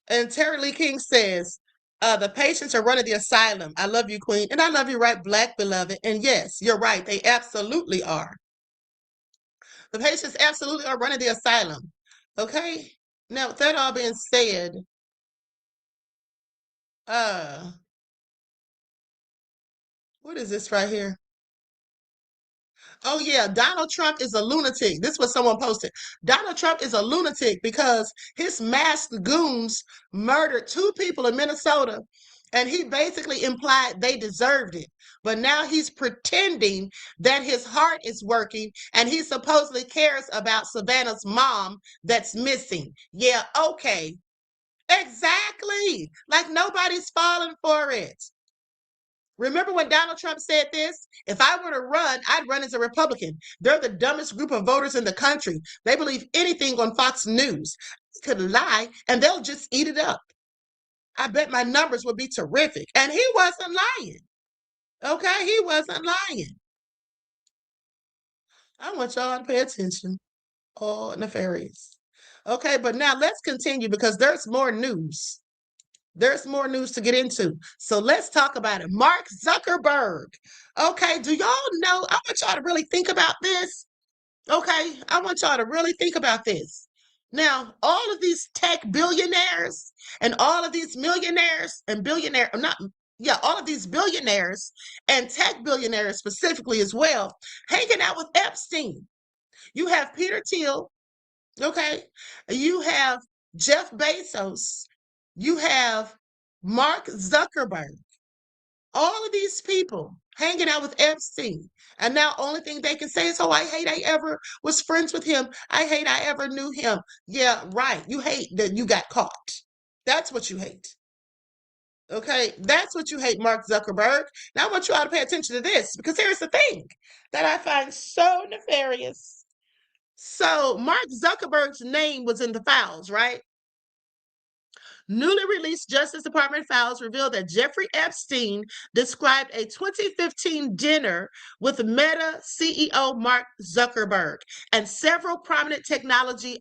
S2: And Terry Lee King says, The patients are running the asylum. I love you, Queen. And I love you, right, Black beloved. And yes, you're right. They absolutely are. The patients absolutely are running the asylum. Okay? Now, with that all being said, what is this right here? Oh, yeah, Donald Trump is a lunatic. This was someone posted. Donald Trump is a lunatic because his masked goons murdered 2 people in Minnesota, and he basically implied they deserved it. But now he's pretending that his heart is working, and he supposedly cares about Savannah's mom that's missing. Yeah, okay. Exactly. Like nobody's falling for it. Remember when Donald Trump said this? If I were to run, I'd run as a Republican. They're the dumbest group of voters in the country. They believe anything on Fox News. They could lie and they'll just eat it up. I bet my numbers would be terrific. And he wasn't lying. Okay, he wasn't lying. I want y'all to pay attention. All nefarious. Okay, but now let's continue because there's more news. There's more news to get into. So let's talk about it. Mark Zuckerberg. Okay, do y'all know? I want y'all to really think about this. Okay, I want y'all to really think about this. Now, all of these tech billionaires and all of these millionaires and all of these billionaires and tech billionaires specifically as well, hanging out with Epstein. You have Peter Thiel, okay? You have Jeff Bezos. You have Mark Zuckerberg. All of these people hanging out with Epstein. And now only thing they can say is, oh, I hate I ever was friends with him. I hate I ever knew him. Yeah, right. You hate that you got caught. That's what you hate. Okay, that's what you hate, Mark Zuckerberg. Now I want you all to pay attention to this because here's the thing that I find so nefarious. So Mark Zuckerberg's name was in the files, right? Newly released Justice Department files reveal that Jeffrey Epstein described a 2015 dinner with Meta CEO Mark Zuckerberg and several prominent technology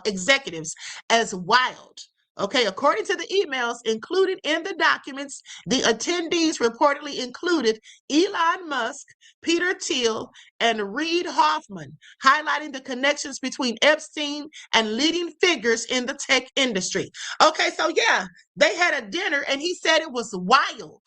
S2: executives as wild. Okay, according to the emails included in the documents, the attendees reportedly included Elon Musk, Peter Thiel, and Reid Hoffman, highlighting the connections between Epstein and leading figures in the tech industry. Okay, so yeah, they had a dinner and he said it was wild.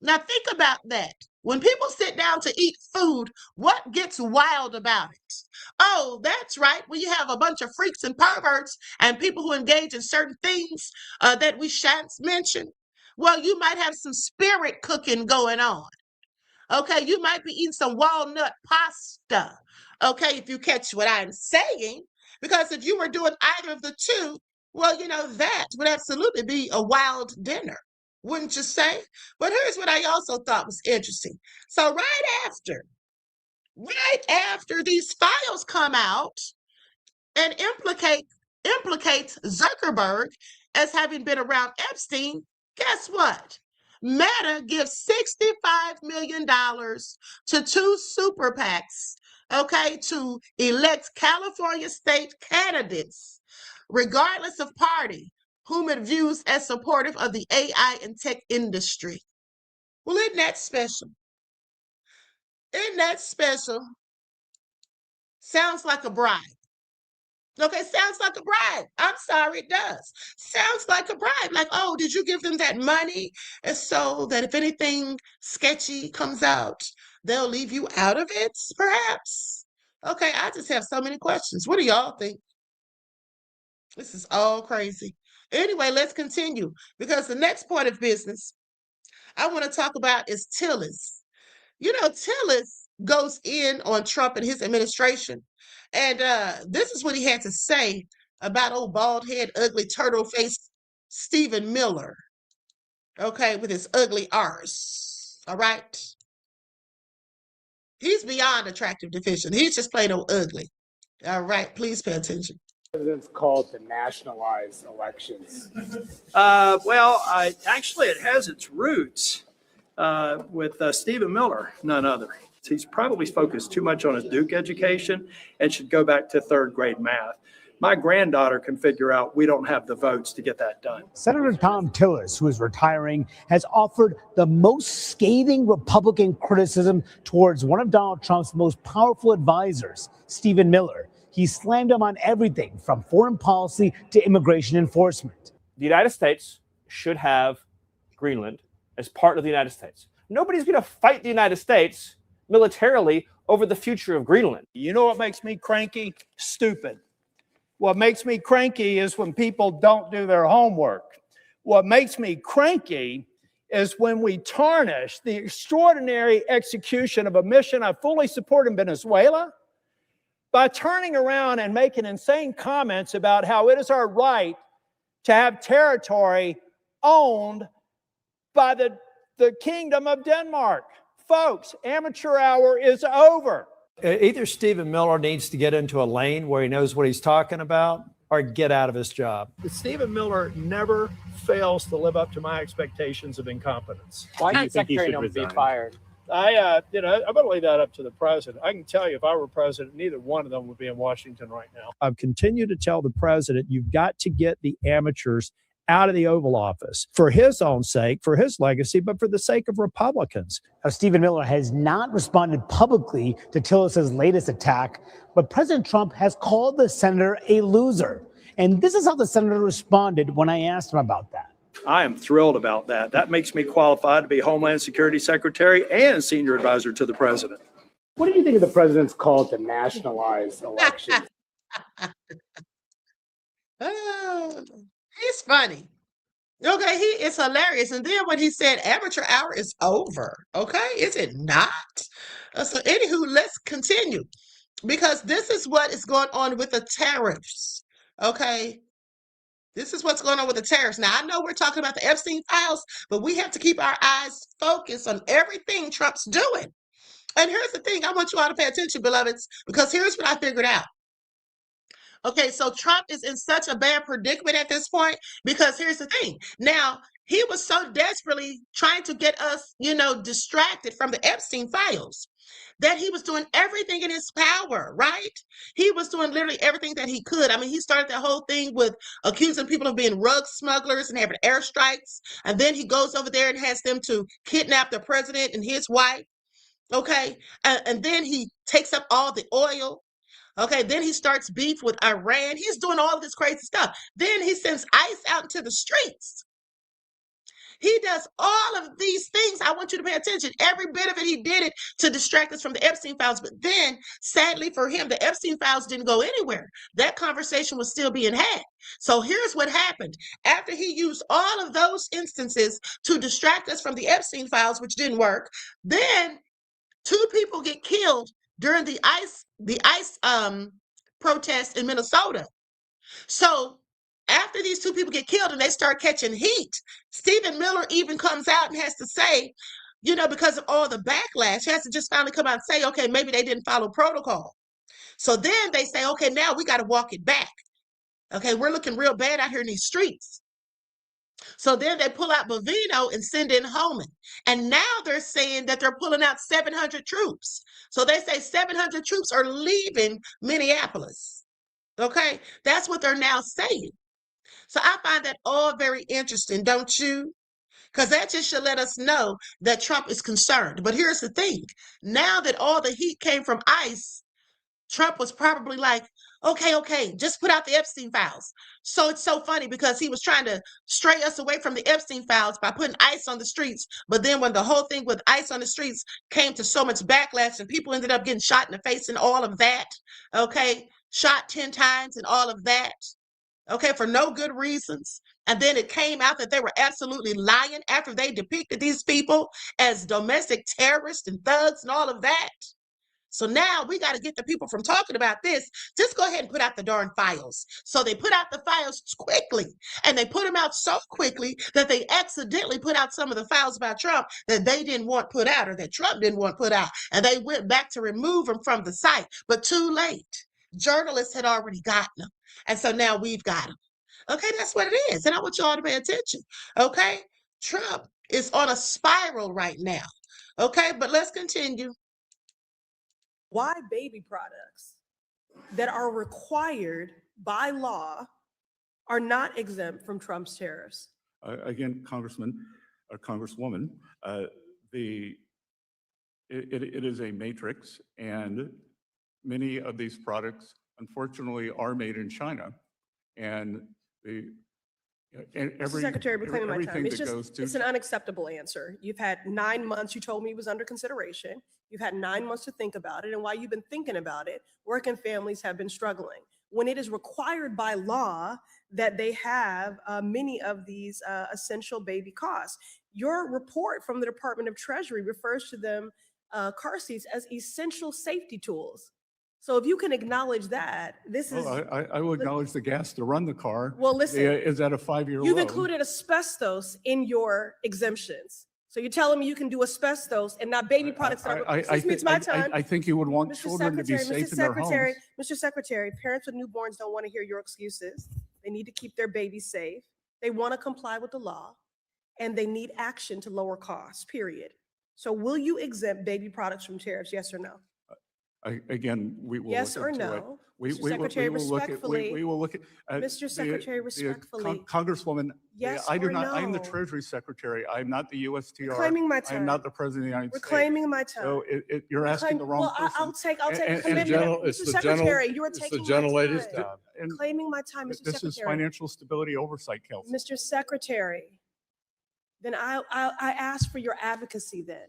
S2: Now think about that. When people sit down to eat food, what gets wild about it? Oh, that's right. When you have a bunch of freaks and perverts and people who engage in certain things that we shan't mention, well, you might have some spirit cooking going on. Okay, you might be eating some walnut pasta. Okay, if you catch what I'm saying, because if you were doing either of the two, well, that would absolutely be a wild dinner, wouldn't you say? But here's what I also thought was interesting. So right after these files come out and implicates Zuckerberg as having been around Epstein, guess what? Meta gives $65 million to 2 super PACs, okay, to elect California state candidates, regardless of party, whom it views as supportive of the AI and tech industry. Well, isn't that special? Isn't that special? Sounds like a bribe. Okay, sounds like a bribe. I'm sorry, it does. Sounds like a bribe. Like, oh, did you give them that money? And so that if anything sketchy comes out, they'll leave you out of it, perhaps? Okay, I just have so many questions. What do y'all think? This is all crazy. Anyway, let's continue because the next point of business I want to talk about is Tillis. Tillis goes in on Trump and his administration. And this is what he had to say about old bald head, ugly turtle face Stephen Miller. Okay, with his ugly arse. All right. He's beyond attractive deficient. He's just plain old ugly. All right, please pay attention.
S15: President's called to nationalize elections.
S16: Actually, it has its roots with Stephen Miller, none other. He's probably focused too much on his Duke education and should go back to 3rd grade math. my granddaughter can figure out we don't have the votes to get that done.
S17: Senator Tom Tillis, who is retiring, has offered the most scathing Republican criticism towards one of Donald Trump's most powerful advisors, Stephen Miller. He slammed him on everything from foreign policy to immigration enforcement.
S18: The United States should have Greenland as part of the United States. Nobody's going to fight the United States militarily over the future of Greenland.
S16: You know what makes me cranky? Stupid. What makes me cranky is when people don't do their homework. What makes me cranky is when we tarnish the extraordinary execution of a mission I fully support in Venezuela by turning around and making insane comments about how it is our right to have territory owned by the Kingdom of Denmark. Folks, amateur hour is over. Either Stephen Miller needs to get into a lane where he knows what he's talking about or get out of his job. Stephen Miller never fails to live up to my expectations of incompetence.
S18: Why do you think he should be fired?
S16: I'm going to leave that up to the president. I can tell you if I were president, neither one of them would be in Washington right now. I've continued to tell the president, you've got to get the amateurs out of the Oval Office for his own sake, for his legacy, but for the sake of Republicans.
S17: Now, Stephen Miller has not responded publicly to Tillis's latest attack, but President Trump has called the senator a loser. And this is how the senator responded when I asked him about that.
S16: I am thrilled about that. That makes me qualified to be Homeland Security Secretary and Senior Advisor to the President.
S15: What do you think of the president's call to nationalize elections?
S2: He's funny. Okay, he is hilarious. And then when he said amateur hour is over, okay, is it not? So anywho, let's continue because this is what is going on with the tariffs. Okay, this is what's going on with the tariffs. Now, I know we're talking about the Epstein files, but we have to keep our eyes focused on everything Trump's doing. And here's the thing. I want you all to pay attention, beloveds, because here's what I figured out. Okay, so Trump is in such a bad predicament at this point because here's the thing. Now, he was so desperately trying to get us, distracted from the Epstein files that he was doing everything in his power, right? He was doing literally everything that he could. I mean, he started the whole thing with accusing people of being rug smugglers and having airstrikes. And then he goes over there and has them to kidnap the president and his wife. Okay, and then he takes up all the oil. Okay, then he starts beef with Iran. He's doing all of this crazy stuff. Then he sends ICE out into the streets. He does all of these things. I want you to pay attention. Every bit of it, he did it to distract us from the Epstein files. But then, sadly for him, the Epstein files didn't go anywhere. That conversation was still being had. So here's what happened. After he used all of those instances to distract us from the Epstein files, which didn't work, then 2 people get killed during the ICE protest in Minnesota. So after these 2 people get killed and they start catching heat, Stephen Miller even comes out and has to say, because of all the backlash, he has to just finally come out and say, okay, maybe they didn't follow protocol. So then they say, okay, now we got to walk it back. Okay, we're looking real bad out here in these streets. So then they pull out Bovino and send in Holman. And now they're saying that they're pulling out 700 troops. So they say 700 troops are leaving Minneapolis. Okay, that's what they're now saying. So I find that all very interesting, don't you? Because that just should let us know that Trump is concerned. But here's the thing. Now that all the heat came from ICE, Trump was probably like, okay, just put out the Epstein files. So it's so funny because he was trying to stray us away from the Epstein files by putting ICE on the streets. But then when the whole thing with ICE on the streets came to so much backlash and people ended up getting shot in the face and all of that, okay, shot 10 times and all of that, okay, for no good reasons. And then it came out that they were absolutely lying after they depicted these people as domestic terrorists and thugs and all of that. So now we got to get the people from talking about this. Just go ahead and put out the darn files. So they put out the files quickly, and they put them out so quickly that they accidentally put out some of the files about Trump that they didn't want put out or that Trump didn't want put out. And they went back to remove them from the site, but too late. Journalists had already gotten them. And so now we've got them. Okay, that's what it is. And I want you all to pay attention. Okay, Trump is on a spiral right now. Okay, but let's continue.
S19: Why baby products that are required by law are not exempt from Trump's tariffs?
S20: Again, Congressman or Congresswoman, it is a matrix, and many of these products, unfortunately, are made in China, and
S19: Mr. Secretary, reclaiming my time.
S20: everything that goes to
S19: It's an unacceptable answer. You've had 9 months. You told me it was under consideration. You've had 9 months to think about it. And while you've been thinking about it, working families have been struggling. When it is required by law that they have many of these essential baby costs. Your report from the Department of Treasury refers to them, car seats, as essential safety tools. So if you can acknowledge that, this is.
S20: I will acknowledge the gas to run the car.
S19: Well, listen,
S20: is at a 5-year low.
S19: You've included asbestos in your exemptions. So you're telling me you can do asbestos and not baby products. Excuse me, it's my time.
S20: I think you would want
S19: Mr.
S20: children to be safe in their homes.
S19: Mr. Secretary, parents with newborns don't want to hear your excuses. They need to keep their babies safe. They want to comply with the law, and they need action to lower costs, period. So will you exempt baby products from tariffs, yes or no?
S20: Again, we will
S19: Yes
S20: look
S19: or
S20: into
S19: no?
S20: it.
S19: Mr. Secretary, respectfully.
S20: We will look at.
S19: Mr. Secretary, respectfully.
S20: Congresswoman,
S19: Yes
S20: I do
S19: or
S20: not. I am the
S19: no?
S20: Treasury Secretary. I am not the USTR.
S19: Reclaiming my
S20: I
S19: time.
S20: am not the President of the United States.
S19: Reclaiming my time.
S20: So you're asking the wrong
S19: Well,
S20: person.
S19: I'll take a
S20: And-
S19: commitment.
S20: it's
S19: Mr.
S20: the
S19: Secretary,
S20: gentle-
S19: you are
S20: it's the
S19: taking
S20: gentlelady's
S19: my time.
S20: job. And
S19: Claiming my time, Mr.
S20: This is
S19: Secretary.
S20: Financial Stability Oversight Council.
S19: Mr. Secretary, then I ask for your advocacy then.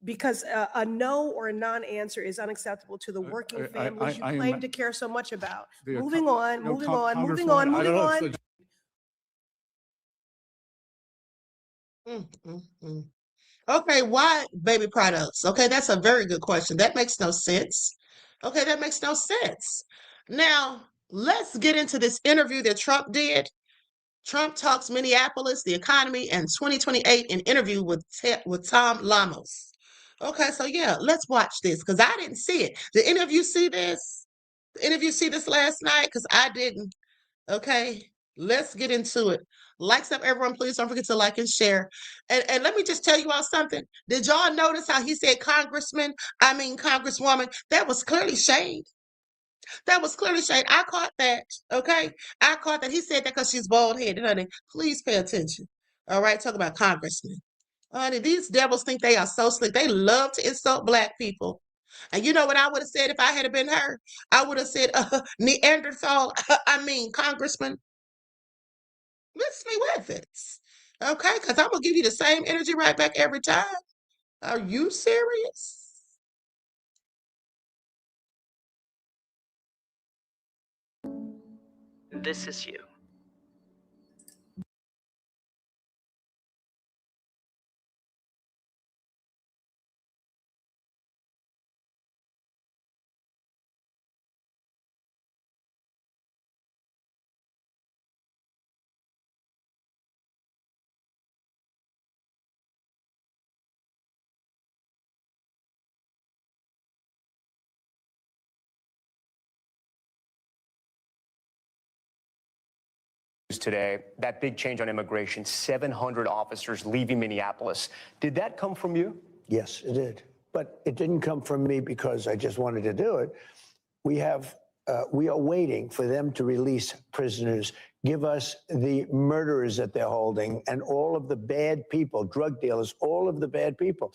S19: Because a no or a non-answer is unacceptable to the working families you claim to care so much about. Moving on, moving on, moving on, moving on.
S2: Okay, why baby products? Okay, that's a very good question. That makes no sense. Okay, that makes no sense. Now, let's get into this interview that Trump did. Trump talks Minneapolis, the economy, and 2028 in interview with Tom Lamos. Okay, so yeah, let's watch this because I didn't see it. Did any of you see this? Did any of you see this last night? Because I didn't. Okay, let's get into it. Likes up, everyone. Please don't forget to like and share. And let me just tell you all something. Did y'all notice how he said congresswoman? That was clearly shade. That was clearly shade. I caught that. Okay, I caught that. He said that because she's bald headed, honey. Please pay attention. All right, talk about congressman. Honey, these devils think they are so slick. They love to insult black people. And you know what I would have said if I had been her? I would have said, Neanderthal, congressman. Miss me with it. Okay, because I'm going to give you the same energy right back every time. Are you serious?
S21: This is you.
S22: Today, that big change on immigration, 700 officers leaving Minneapolis. Did that come from you?
S23: Yes, it did. But it didn't come from me because I just wanted to do it. We are waiting for them to release prisoners, give us the murderers that they're holding, and all of the bad people, drug dealers, all of the bad people.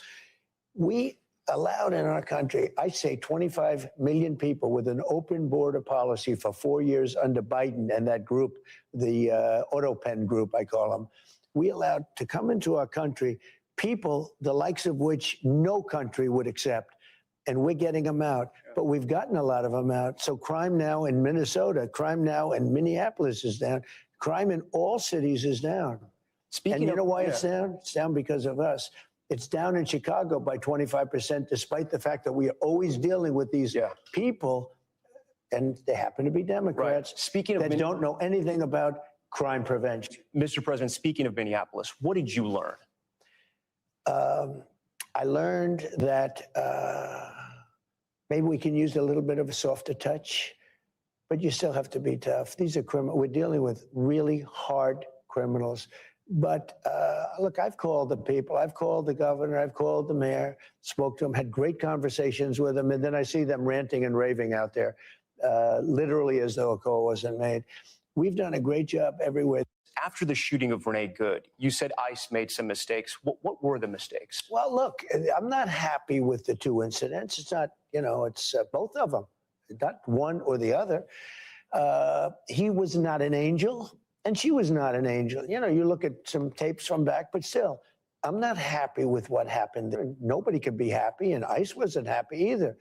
S23: We allowed in our country, I say 25 million people with an open border policy for 4 years under Biden and that group, the auto pen group, I call them. We allowed to come into our country people the likes of which no country would accept. And we're getting them out. But we've gotten a lot of them out. So crime now in Minnesota, crime now in Minneapolis is down. Crime in all cities is down. And you know why it's down? It's down because of us. It's down in Chicago by 25%, despite the fact that we are always dealing with these people, and they happen to be Democrats that don't know anything about crime prevention.
S22: Mr. President, speaking of Minneapolis, what did you learn?
S23: I learned that maybe we can use a little bit of a softer touch, but you still have to be tough. These are criminals. We're dealing with really hard criminals. But look, I've called the people. I've called the governor. I've called the mayor, spoke to them, had great conversations with them. And then I see them ranting and raving out there. literally as though a call wasn't made. We've done a great job everywhere.
S22: After the shooting of Renee Good, you said ICE made some mistakes. What were the mistakes?
S23: Well, look, I'm not happy with the two incidents. It's not, it's both of them, not one or the other. He was not an angel, and she was not an angel. You look at some tapes from back, but still, I'm not happy with what happened there. Nobody could be happy, and ICE wasn't happy either.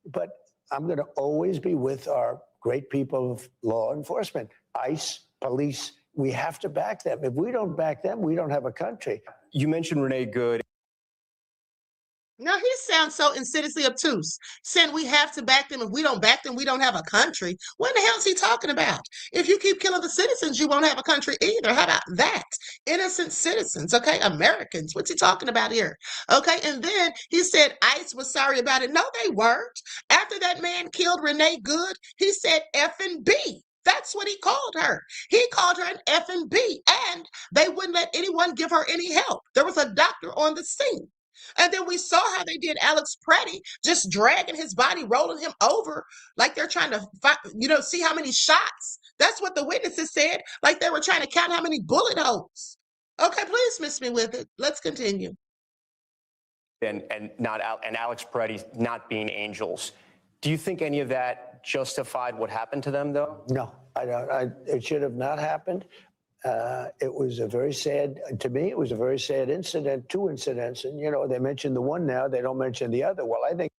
S23: But I'm going to always be with our great people of law enforcement, ICE, police. We have to back them. If we don't back them, we don't have a country.
S22: You mentioned Renee Good.
S2: Now he sounds so insidiously obtuse, saying we have to back them. If we don't back them, we don't have a country. What the hell is he talking about? If you keep killing the citizens, you won't have a country either. How about that? Innocent citizens, okay? Americans. What's he talking about here? Okay, and then he said ICE was sorry about it. No, they weren't. After that man killed Renee Good, he said effing B. That's what he called her. He called her an effing B, and they wouldn't let anyone give her any help. There was a doctor on the scene. And then we saw how they did Alex Pretty, just dragging his body, rolling him over like they're trying to, see how many shots. That's what the witnesses said, like they were trying to count how many bullet holes. Okay, please miss me with it. Let's continue.
S22: And Alex Pretty not being angels. Do you think any of that justified what happened to them, though?
S23: No, I don't. It should have not happened. It was a very sad, to me, it was a very sad incident, two incidents. And, they mention the one now, they don't mention the other. Well, I think.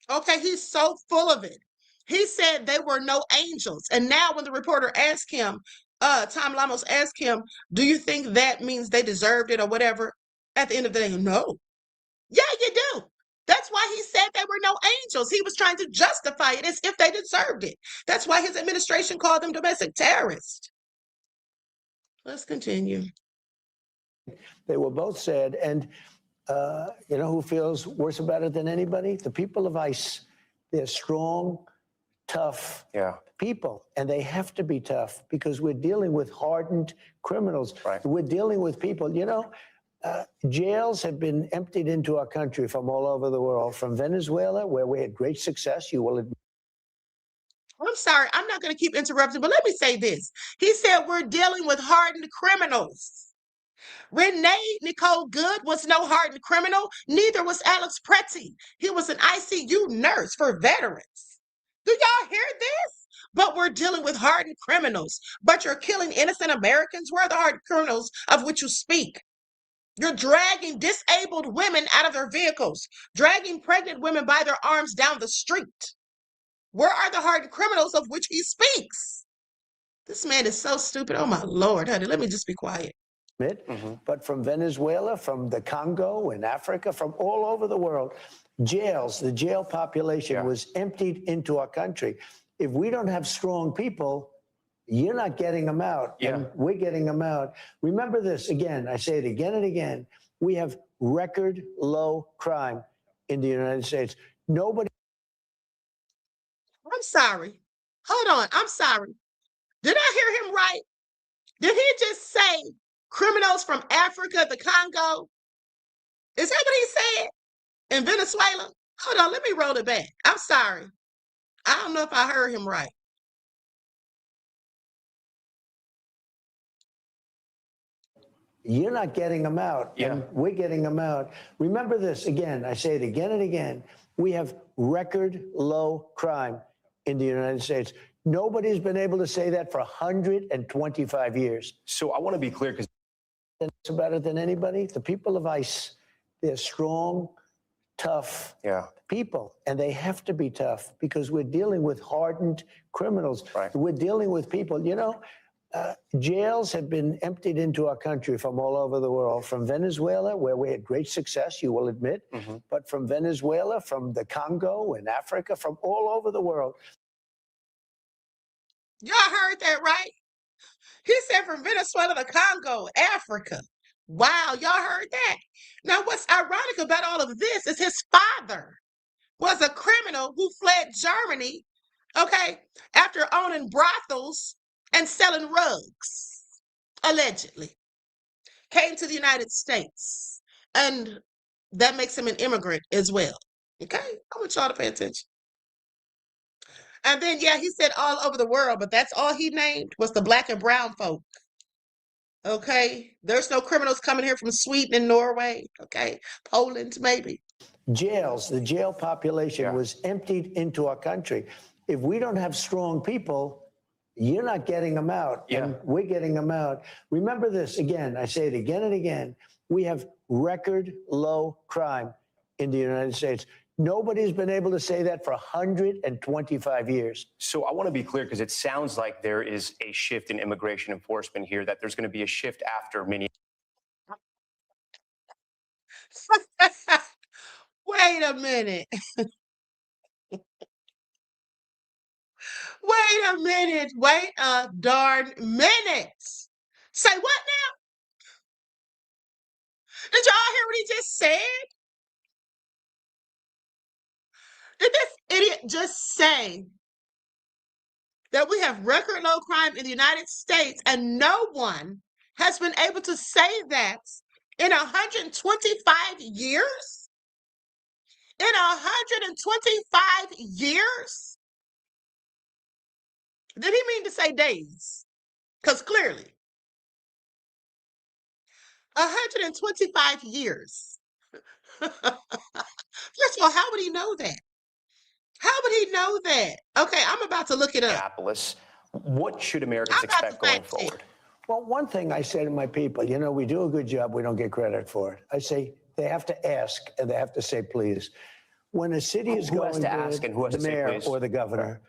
S2: Okay, he's so full of it. He said they were no angels. And now when the reporter asked him, Tom Lamos asked him, do you think that means they deserved it or whatever? At the end of the day, no. Yeah, you do. That's why he said they were no angels. He was trying to justify it as if they deserved it. That's why his administration called them domestic terrorists. Let's continue.
S23: They were both sad. And who feels worse about it than anybody? The people of ICE. They're strong, tough people. And they have to be tough because we're dealing with hardened criminals.
S22: Right.
S23: We're dealing with people, jails have been emptied into our country from all over the world, from Venezuela, where we had great success, you will admit.
S2: I'm sorry, I'm not going to keep interrupting, but let me say this. He said we're dealing with hardened criminals. Renee Nicole Good was no hardened criminal. Neither was Alex Pretty. He was an ICU nurse for veterans. Do y'all hear this? But we're dealing with hardened criminals. But you're killing innocent Americans. Where are the hardened criminals of which you speak? You're dragging disabled women out of their vehicles, dragging pregnant women by their arms down the street. Where are the hardened criminals of which he speaks? This man is so stupid. Oh, my Lord, honey, let me just be quiet.
S23: But from Venezuela, from the Congo in Africa, from all over the world, the jail population was emptied into our country. If we don't have strong people, you're not getting them out, and we're getting them out. Remember this, again, I say it again and again, we have record low crime in the United States. Nobody.
S2: I'm sorry. Hold on, I'm sorry. Did I hear him right? Did he just say criminals from Africa, the Congo? Is that what he said? In Venezuela? Hold on, let me roll it back. I'm sorry. I don't know if I heard him right.
S23: You're not getting them out, and we're getting them out. Remember this, again, I say it again and again, we have record low crime in the United States. Nobody's been able to say that for 125 years.
S22: So I want to be clear because
S23: about it than anybody. The people of ICE, they're strong, tough people, and they have to be tough because we're dealing with hardened criminals.
S22: Right.
S23: We're dealing with people, jails have been emptied into our country from all over the world, from Venezuela, where we had great success, you will admit, but from Venezuela, from the Congo in Africa, from all over the world.
S2: Y'all heard that right? He said from Venezuela to Congo, Africa. Wow, y'all heard that? Now, what's ironic about all of this is his father was a criminal who fled Germany, after owning brothels and selling rugs, allegedly. Came to the United States, and that makes him an immigrant as well. Okay? I want y'all to pay attention. And then, yeah, he said all over the world, but that's all he named was the black and brown folk. Okay. There's no criminals coming here from Sweden and Norway. Okay. Poland, maybe.
S23: Jails, the jail population was emptied into our country. If we don't have strong people, you're not getting them out. And we're getting them out. Remember this again, I say it again and again. We have record low crime in the United States. Nobody's been able to say that for 125 years.
S22: So I want to be clear because it sounds like there is a shift in immigration enforcement here, that there's going to be a shift after many.
S2: Wait a minute. Wait a minute. Wait a darn minute. Say what now? Did y'all hear what he just said? Did this idiot just say that we have record low crime in the United States and no one has been able to say that in 125 years? In 125 years? Did he mean to say days? Because clearly, 125 years. First of all, how would he know that? How would he know that? Okay, I'm about to look it up.
S22: Minneapolis. What should Americans expect going forward?
S23: Well, one thing I say to my people, you know, we do a good job, we don't get credit for it. I say they have to ask and they have to say please. When a city is
S22: Who
S23: going
S22: has to ask and who has
S23: the
S22: to say
S23: mayor
S22: please?
S23: or the governor,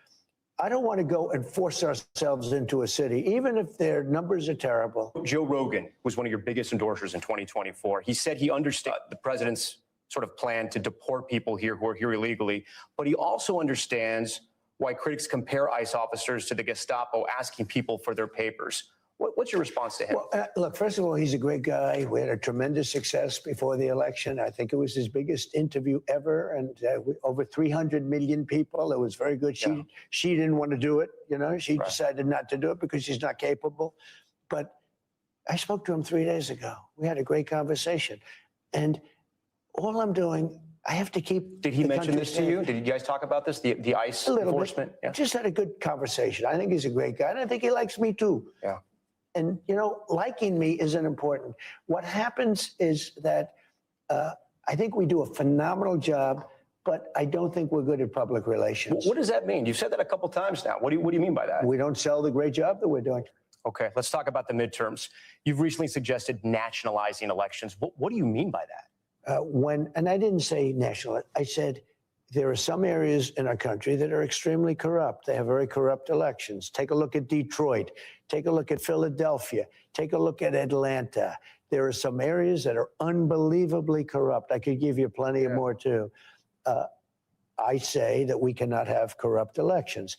S23: I don't want to go and force ourselves into a city, even if their numbers are terrible.
S22: Joe Rogan was one of your biggest endorsers in 2024. He said he understood the president's sort of plan to deport people here who are here illegally, but he also understands why critics compare ICE officers to the Gestapo asking people for their papers. What's your response to him?
S23: Well, look, first of all, he's a great guy. We had a tremendous success before the election. I think it was his biggest interview ever, and over 300 million people. It was very good. She didn't want to do it. You know, she decided not to do it because she's not capable. But I spoke to him 3 days ago. We had a great conversation. And all I'm doing, I have to keep.
S22: Did he mention this to you? Did you guys talk about this, the ICE enforcement?
S23: Yeah. Just had a good conversation. I think he's a great guy, and I think he likes me too.
S22: Yeah.
S23: And, you know, liking me isn't important. What happens is that I think we do a phenomenal job, but I don't think we're good at public relations.
S22: What does that mean? You've said that a couple times now. What do you mean by that?
S23: We don't sell the great job that we're doing.
S22: Okay, let's talk about the midterms. You've recently suggested nationalizing elections. What do you mean by that?
S23: And I didn't say national, I said there are some areas in our country that are extremely corrupt. They have very corrupt elections. Take a look at Detroit. Take a look at Philadelphia. Take a look at Atlanta. There are some areas that are unbelievably corrupt. I could give you plenty of more too. I say that we cannot have corrupt elections.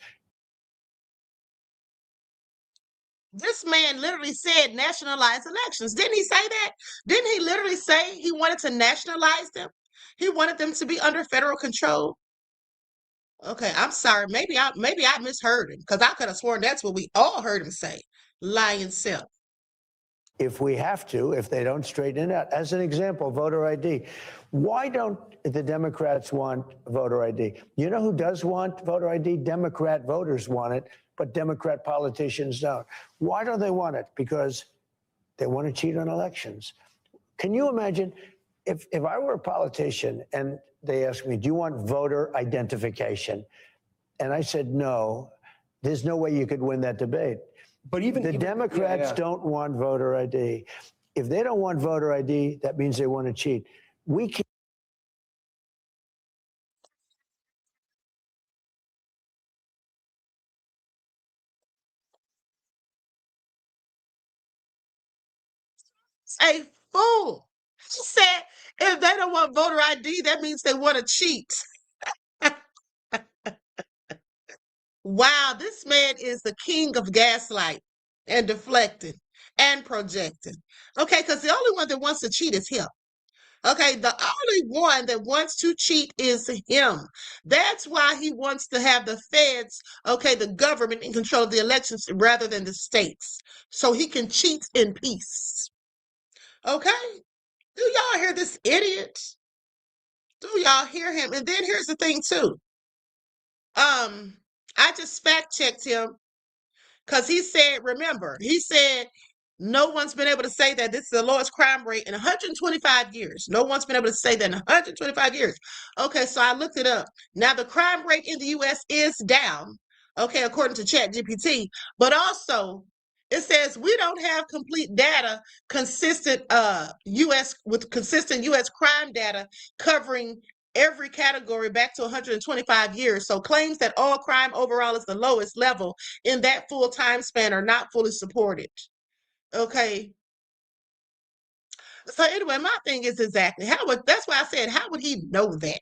S2: This man literally said nationalize elections. Didn't he say that? Didn't he literally say he wanted to nationalize them? He wanted them to be under federal control. Okay, I'm sorry. Maybe I misheard him because I could have sworn that's what we all heard him say. Lying self.
S23: If we have to, if they don't straighten it out. As an example, voter ID. Why don't the Democrats want voter ID? You know who does want voter ID? Democrat voters want it, but Democrat politicians don't. Why don't they want it? Because they want to cheat on elections. Can you imagine if I were a politician and they asked me, do you want voter identification? And I said, no, there's no way you could win that debate.
S22: But even
S23: the Democrats don't want voter ID. If they don't want voter ID, that means they want to cheat. We can't.
S2: A fool. She said if they don't want voter ID, that means they want to cheat. Wow, this man is the king of gaslight and deflecting and projecting. Okay, because the only one that wants to cheat is him. Okay, the only one that wants to cheat is him. That's why he wants to have the feds, okay, the government in control of the elections rather than the states. So he can cheat in peace. Okay? Do y'all hear this idiot? Do y'all hear him? And then here's the thing too. I just fact checked him because he said, remember, he said no one's been able to say that this is the lowest crime rate in 125 years. No one's been able to say that in 125 years. Okay, so I looked it up. Now, the crime rate in the U.S. is down, okay, according to ChatGPT, but also it says we don't have complete data consistent consistent U.S. crime data covering every category back to 125 years. So claims that all crime overall is the lowest level in that full time span are not fully supported. Okay. So anyway, my thing is exactly that's why I said, how would he know that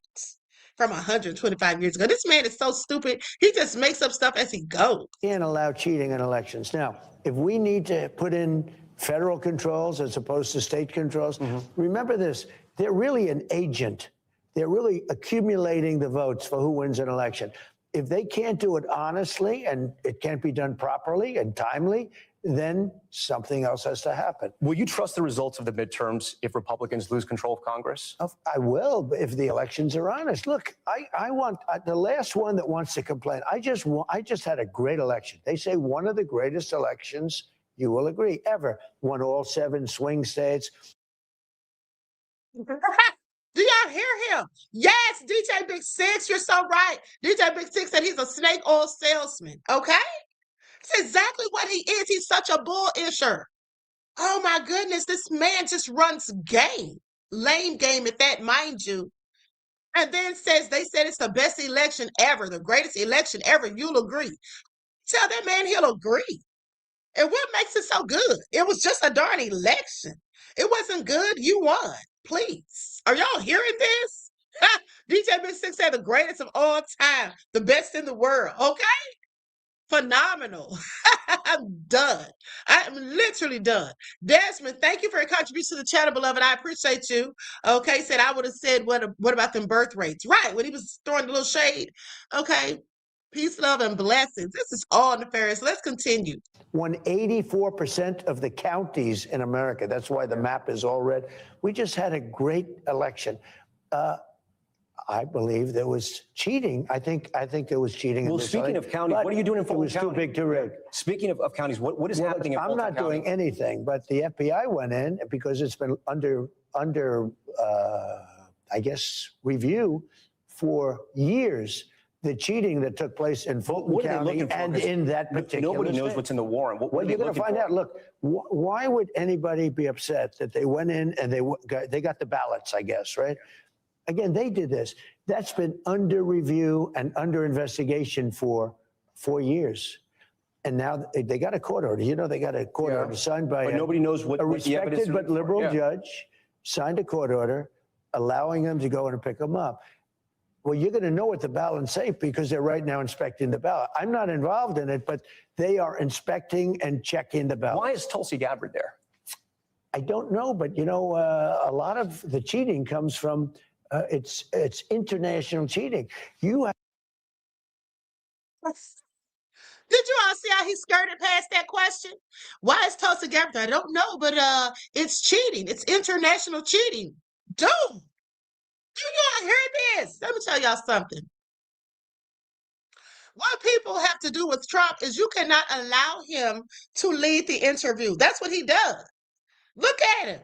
S2: from 125 years ago? This man is so stupid. He just makes up stuff as he goes.
S23: Can't allow cheating in elections. Now, if we need to put in federal controls as opposed to state controls, remember this, they're really an agent. They're really accumulating the votes for who wins an election. If they can't do it honestly and it can't be done properly and timely, then something else has to happen.
S22: Will you trust the results of the midterms if Republicans lose control of Congress?
S23: I will, if the elections are honest. Look, I want the last one that wants to complain. I just had a great election. They say one of the greatest elections, you will agree, ever. Won all 7 swing states.
S2: Do y'all hear him? Yes, DJ Big Six, you're so right. DJ Big Six said he's a snake oil salesman, okay? That's exactly what he is. He's such a bull-isher. Oh my goodness, this man just runs game. Lame game at that, mind you. And then they said it's the best election ever, the greatest election ever. You'll agree. Tell that man he'll agree. And what makes it so good? It was just a darn election. It wasn't good. You won. Please. Are y'all hearing this? DJ Big Six said the greatest of all time, the best in the world. Okay? Phenomenal. I'm done. I'm literally done. Desmond, thank you for your contribution to the channel, beloved. I appreciate you. Okay, said I would have said, what about them birth rates? Right, when he was throwing a little shade. Okay, peace, love, and blessings. This is all nefarious. Let's continue.
S23: Won 84% of the counties in America. That's why the map is all red. We just had a great election. I believe there was cheating. I think there was cheating.
S22: Well, speaking of counties, what are you doing in Fulton County?
S23: It was too big to rig.
S22: Speaking of counties, what is happening in Fulton County?
S23: I'm not doing anything, but the FBI went in because it's been under I guess, review for years. The cheating that took place in Fulton County and in that particular
S22: Nobody knows
S23: state.
S22: what's in the warrant.
S23: Well, you're going to find out. Look, why would anybody be upset that they went in and they got the ballots, I guess, right? Again, they did this. That's been under review and under investigation for 4 years. And now they got a court order. You know, they got a court order signed by
S22: nobody knows what
S23: a
S22: the evidence
S23: respected but liberal
S22: yeah.
S23: judge, signed a court order allowing them to go in and pick them up. Well, you're going to know what the ballots say because they're right now inspecting the ballot. I'm not involved in it, but they are inspecting and checking the ballot.
S22: Why is Tulsi Gabbard there?
S23: I don't know, but you know, a lot of the cheating comes from it's international cheating.
S2: Did you all see how he skirted past that question? Why is Tulsi Gabbard? I don't know, but it's cheating. It's international cheating. Dude, do y'all hear this? Let me tell y'all something. What people have to do with Trump is you cannot allow him to lead the interview. That's what he does. Look at him.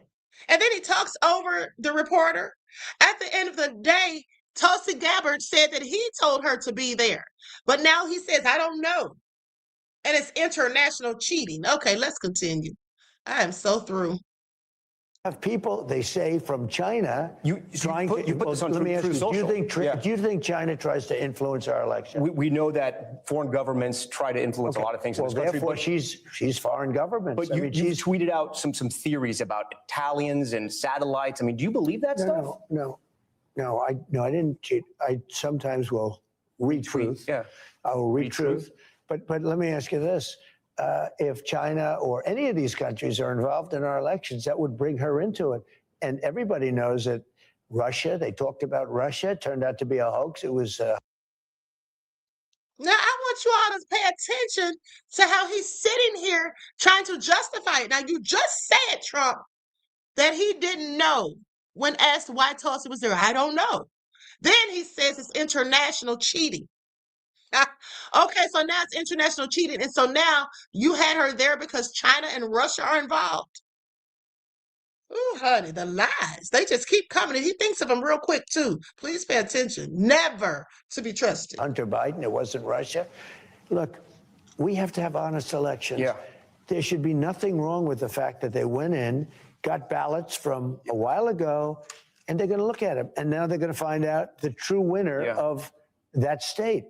S2: And then he talks over the reporter. At the end of the day, Tulsi Gabbard said that he told her to be there. But now he says, I don't know. And it's international cheating. Okay, let's continue. I am so through.
S23: Have people, they say, from China trying to.
S22: You put this on
S23: let me ask you,
S22: Social.
S23: do you think China tries to influence our election?
S22: We know that foreign governments try to influence a lot of things in this country.
S23: Therefore, she's foreign government.
S22: But you tweeted out some theories about Italians and satellites. I mean, do you believe that stuff?
S23: No, I didn't cheat. I sometimes will read truth.
S22: Yeah,
S23: I will read truth. But let me ask you this. If China or any of these countries are involved in our elections, that would bring her into it. And everybody knows that Russia, they talked about Russia, turned out to be a hoax. It was. Now,
S2: I want you all to pay attention to how he's sitting here trying to justify it. Now, you just said, Trump, that he didn't know when asked why Tulsi was there. I don't know. Then he says it's international cheating. Okay, so now it's international cheating. And so now you had her there because China and Russia are involved. Ooh, honey, the lies. They just keep coming. And he thinks of them real quick, too. Please pay attention. Never to be trusted.
S23: Hunter Biden, it wasn't Russia. Look, we have to have honest elections.
S22: Yeah.
S23: There should be nothing wrong with the fact that they went in, got ballots from a while ago, and they're going to look at them. And now they're going to find out the true winner of that state.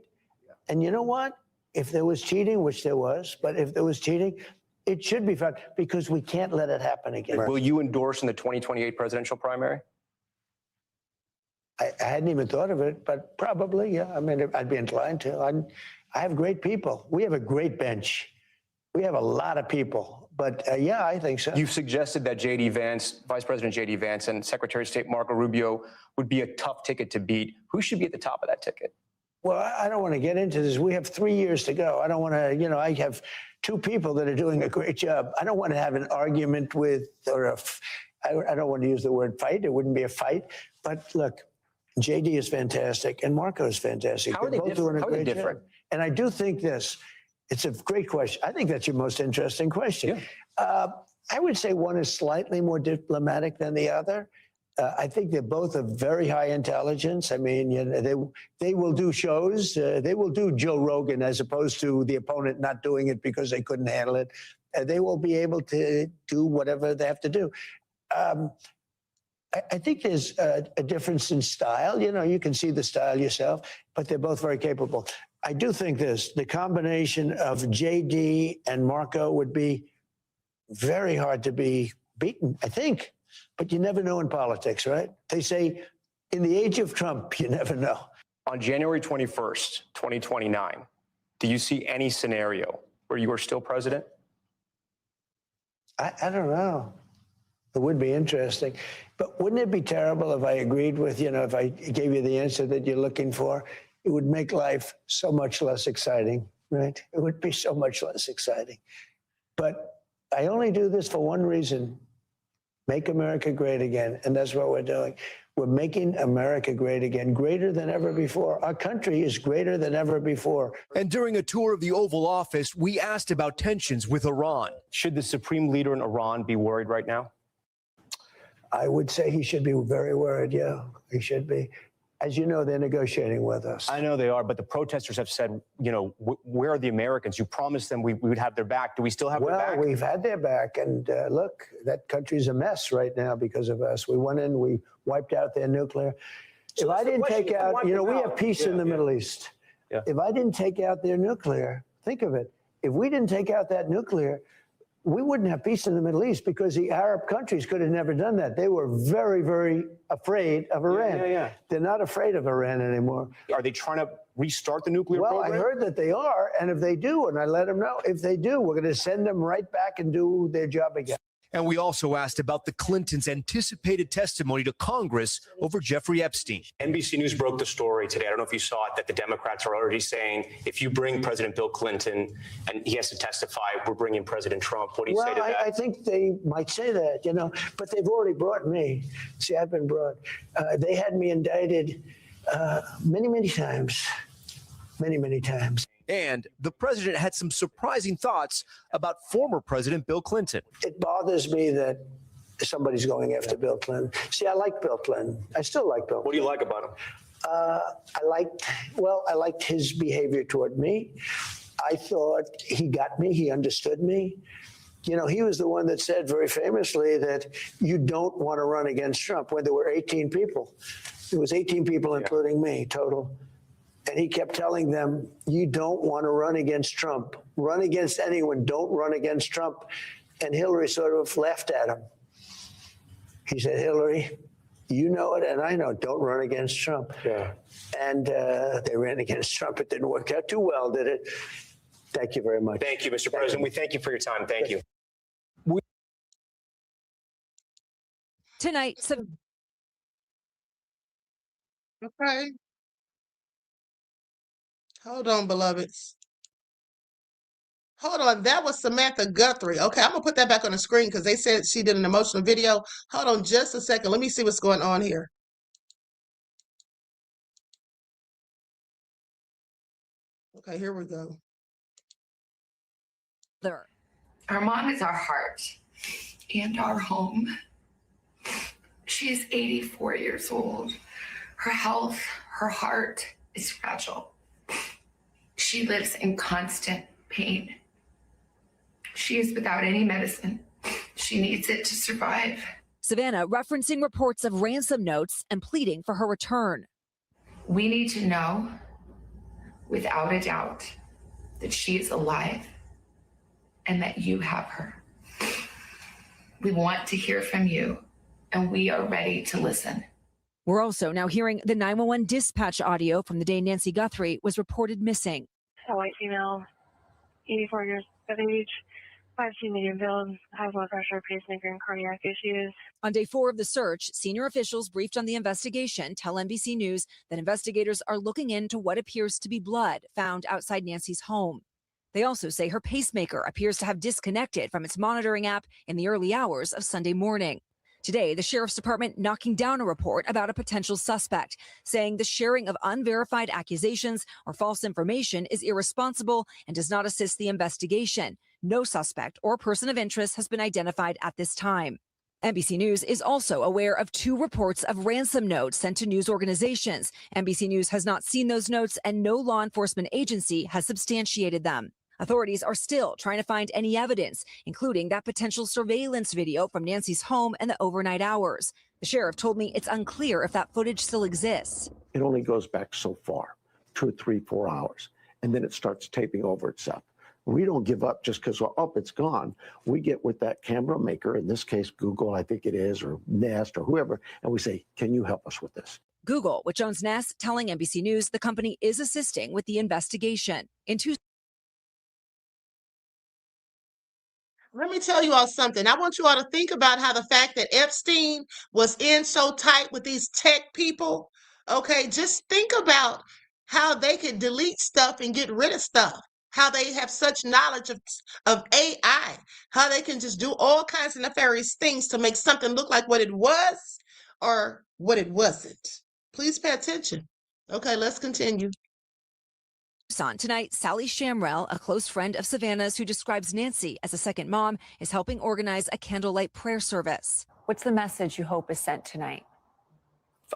S23: And you know what? If there was cheating, which there was, but if there was cheating, it should be found because we can't let it happen again.
S22: Will you endorse in the 2028 presidential primary?
S23: I hadn't even thought of it, but probably, yeah. I mean, I'd be inclined to. I have great people. We have a great bench. We have a lot of people. But yeah, I think so.
S22: You've suggested that J.D. Vance, Vice President J.D. Vance, and Secretary of State Marco Rubio would be a tough ticket to beat. Who should be at the top of that ticket?
S23: Well, I don't want to get into this. We have 3 years to go. I don't want to, I have two people that are doing a great job. I don't want to have an argument with, I don't want to use the word fight. It wouldn't be a fight. But look, JD is fantastic and Marco is fantastic.
S22: How are they
S23: both doing a
S22: How are they
S23: great
S22: different?
S23: job. And I do think this, it's a great question. I think that's your most interesting question.
S22: Yeah.
S23: I would say one is slightly more diplomatic than the other. I think they're both of very high intelligence. I mean, they will do shows. They will do Joe Rogan as opposed to the opponent not doing it because they couldn't handle it. They will be able to do whatever they have to do. I think there's a difference in style. You can see the style yourself, but they're both very capable. I do think the combination of JD and Marco would be very hard to be beaten, I think. But you never know in politics, right? They say in the age of Trump, you never know.
S22: On January 21st, 2029, do you see any scenario where you are still president?
S23: I don't know. It would be interesting. But wouldn't it be terrible if I agreed with, if I gave you the answer that you're looking for? It would make life so much less exciting, right? It would be so much less exciting. But I only do this for one reason. Make America great again. And that's what we're doing. We're making America great again, greater than ever before. Our country is greater than ever before.
S1: And during a tour of the Oval Office, we asked about tensions with Iran.
S22: Should the supreme leader in Iran be worried right now?
S23: I would say he should be very worried, yeah. He should be. As you know, they're negotiating with us.
S22: I know they are, but the protesters have said, where are the Americans? You promised them we would have their back. Do we still have their back?
S23: Well, we've had their back. And look, that country's a mess right now because of us. We went in, we wiped out their nuclear. If I didn't take out, we have peace in the Middle East.
S22: Yeah.
S23: If I didn't take out their nuclear, think of it. If we didn't take out that nuclear, we wouldn't have peace in the Middle East because the Arab countries could have never done that. They were very, very afraid of Iran.
S22: Yeah.
S23: They're not afraid of Iran anymore.
S22: Are they trying to restart the nuclear program?
S23: Well, I heard that they are. And if they do, and I let them know, if they do, we're going to send them right back and do their job again.
S1: And we also asked about the Clintons' anticipated testimony to Congress over Jeffrey Epstein.
S22: NBC News broke the story today. I don't know if you saw it, that the Democrats are already saying, if you bring President Bill Clinton and he has to testify, we're bringing President Trump. What do you say to that?
S23: I think they might say that, but they've already brought me. See, I've been brought. They had me indicted many, many times. Many, many times.
S1: And the president had some surprising thoughts about former President Bill Clinton.
S23: It bothers me that somebody's going after Bill Clinton. See, I like Bill Clinton. I still like Bill Clinton.
S22: What do you like about him?
S23: I liked his behavior toward me. I thought he got me. He understood me. He was the one that said very famously that you don't want to run against Trump when there were 18 people. There was 18 people, including me, total. And he kept telling them, you don't want to run against Trump. Run against anyone. Don't run against Trump. And Hillary sort of laughed at him. He said, Hillary, you know it, and I know, don't run against Trump.
S22: Yeah.
S23: And they ran against Trump. It didn't work out too well, did it? Thank you very much.
S22: Thank you, Mr. President. We thank you for your time. Thank you.
S4: Tonight,
S2: Okay. Hold on, beloveds. Hold on. That was Savannah Guthrie. Okay, I'm going to put that back on the screen because they said she did an emotional video. Hold on just a second. Let me see what's going on here. Okay, here we go.
S3: Our mom is our heart and our home. She's 84 years old. Her health, her heart is fragile. She lives in constant pain. She is without any medicine. She needs it to survive.
S4: Savannah referencing reports of ransom notes and pleading for her return.
S3: We need to know, without a doubt, that she is alive and that you have her. We want to hear from you, and we are ready to listen.
S4: We're also now hearing the 911 dispatch audio from the day Nancy Guthrie was reported missing.
S5: A white female, 84 years of age, 5'2" medium build, high blood pressure, pacemaker, and cardiac issues.
S4: On day 4 of the search, senior officials briefed on the investigation tell NBC News that investigators are looking into what appears to be blood found outside Nancy's home. They also say her pacemaker appears to have disconnected from its monitoring app in the early hours of Sunday morning. Today, the sheriff's department knocking down a report about a potential suspect, saying the sharing of unverified accusations or false information is irresponsible and does not assist the investigation. No suspect or person of interest has been identified at this time. NBC News is also aware of 2 reports of ransom notes sent to news organizations. NBC News has not seen those notes, and no law enforcement agency has substantiated them. Authorities are still trying to find any evidence, including that potential surveillance video from Nancy's home in the overnight hours. The sheriff told me it's unclear if that footage still exists.
S21: It only goes back so far, 2, 3, 4 hours, and then it starts taping over itself. We don't give up just because, oh, it's gone. We get with that camera maker, in this case, Google, I think it is, or Nest or whoever, and we say, can you help us with this?
S4: Google, which owns Nest, telling NBC News the company is assisting with the investigation.
S2: Let me tell you all something. I want you all to think about how the fact that Epstein was in so tight with these tech people. Okay, just think about how they could delete stuff and get rid of stuff. How they have such knowledge of AI. How they can just do all kinds of nefarious things to make something look like what it was or what it wasn't. Please pay attention. Okay, let's continue.
S4: On tonight, Sally Shamrell, a close friend of Savannah's who describes Nancy as a second mom, is helping organize a candlelight prayer service.
S6: What's the message you hope is sent tonight?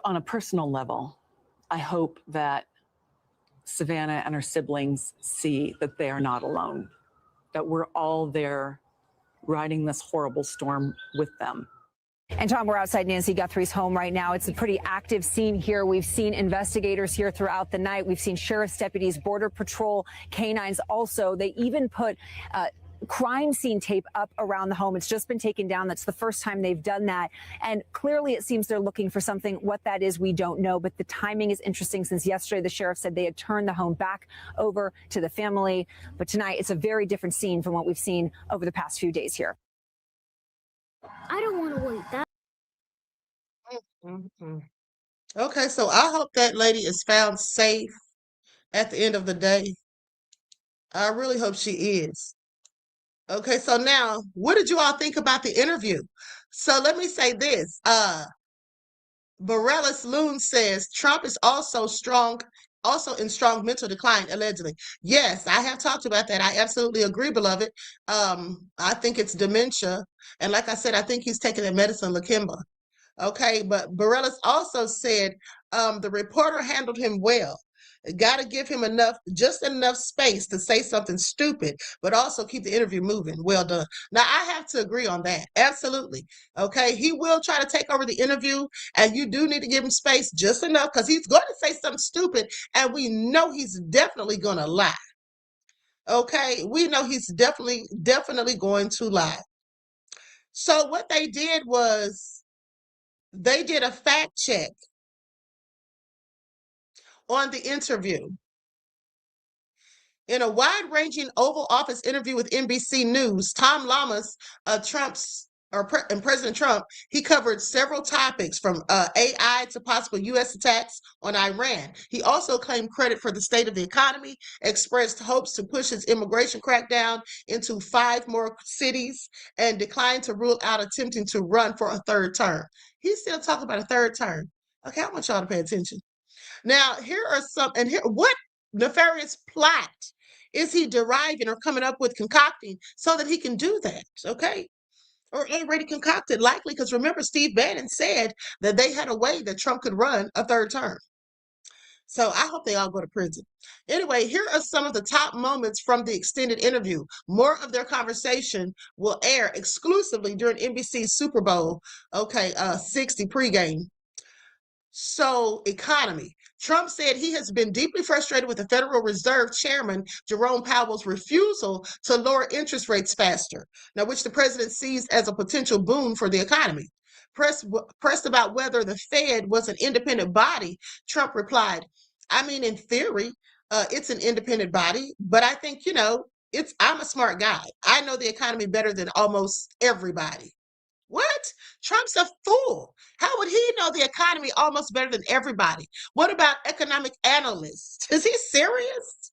S6: On a personal level, I hope that Savannah and her siblings see that they are not alone, that we're all there riding this horrible storm with them.
S4: And Tom, we're outside Nancy Guthrie's home right now. It's a pretty active scene here. We've seen investigators here throughout the night. We've seen sheriff's deputies, Border Patrol, canines also. They even put crime scene tape up around the home. It's just been taken down. That's the first time they've done that. And clearly it seems they're looking for something. What that is, we don't know. But the timing is interesting since yesterday the sheriff said they had turned the home back over to the family. But tonight it's a very different scene from what we've seen over the past few days here.
S5: I don't want to wait that.
S2: Okay, so I hope that lady is found safe at the end of the day. I really hope she is. Okay, so now, what did you all think about the interview? So let me say this. Borellis Loon says Trump is also in strong mental decline, allegedly. Yes, I have talked about that. I absolutely agree, beloved. I think it's dementia. And like I said, I think he's taking the medicine Lakimba. Okay, but Borellis also said the reporter handled him well. Got to give him just enough space to say something stupid, but also keep the interview moving. Well done. Now, I have to agree on that. Absolutely. Okay, he will try to take over the interview, and you do need to give him space just enough because he's going to say something stupid, and we know he's definitely going to lie. Okay, we know he's definitely going to lie. So what they did was they did a fact check on the interview. In a wide-ranging Oval Office interview with NBC News, Tom Lamas, President Trump, he covered several topics from AI to possible U.S. attacks on Iran. He also claimed credit for the state of the economy, expressed hopes to push his immigration crackdown into 5 more cities, and declined to rule out attempting to run for a 3rd term. He's still talking about a 3rd term. Okay, I want y'all to pay attention. Now, here are some, and here, what nefarious plot is he deriving or coming up with, concocting, so that he can do that? Okay. Or already concocted, likely, because remember, Steve Bannon said that they had a way that Trump could run a third term. So I hope they all go to prison. Anyway, here are some of the top moments from the extended interview. More of their conversation will air exclusively during NBC's Super Bowl, 60 pregame. So, economy. Trump said he has been deeply frustrated with the Federal Reserve Chairman Jerome Powell's refusal to lower interest rates faster, now which the president sees as a potential boon for the economy. Pressed about whether the Fed was an independent body, Trump replied, I mean, in theory, it's an independent body, but I think, I'm a smart guy. I know the economy better than almost everybody. What? Trump's a fool. How would he know the economy almost better than everybody? What about economic analysts? Is he serious?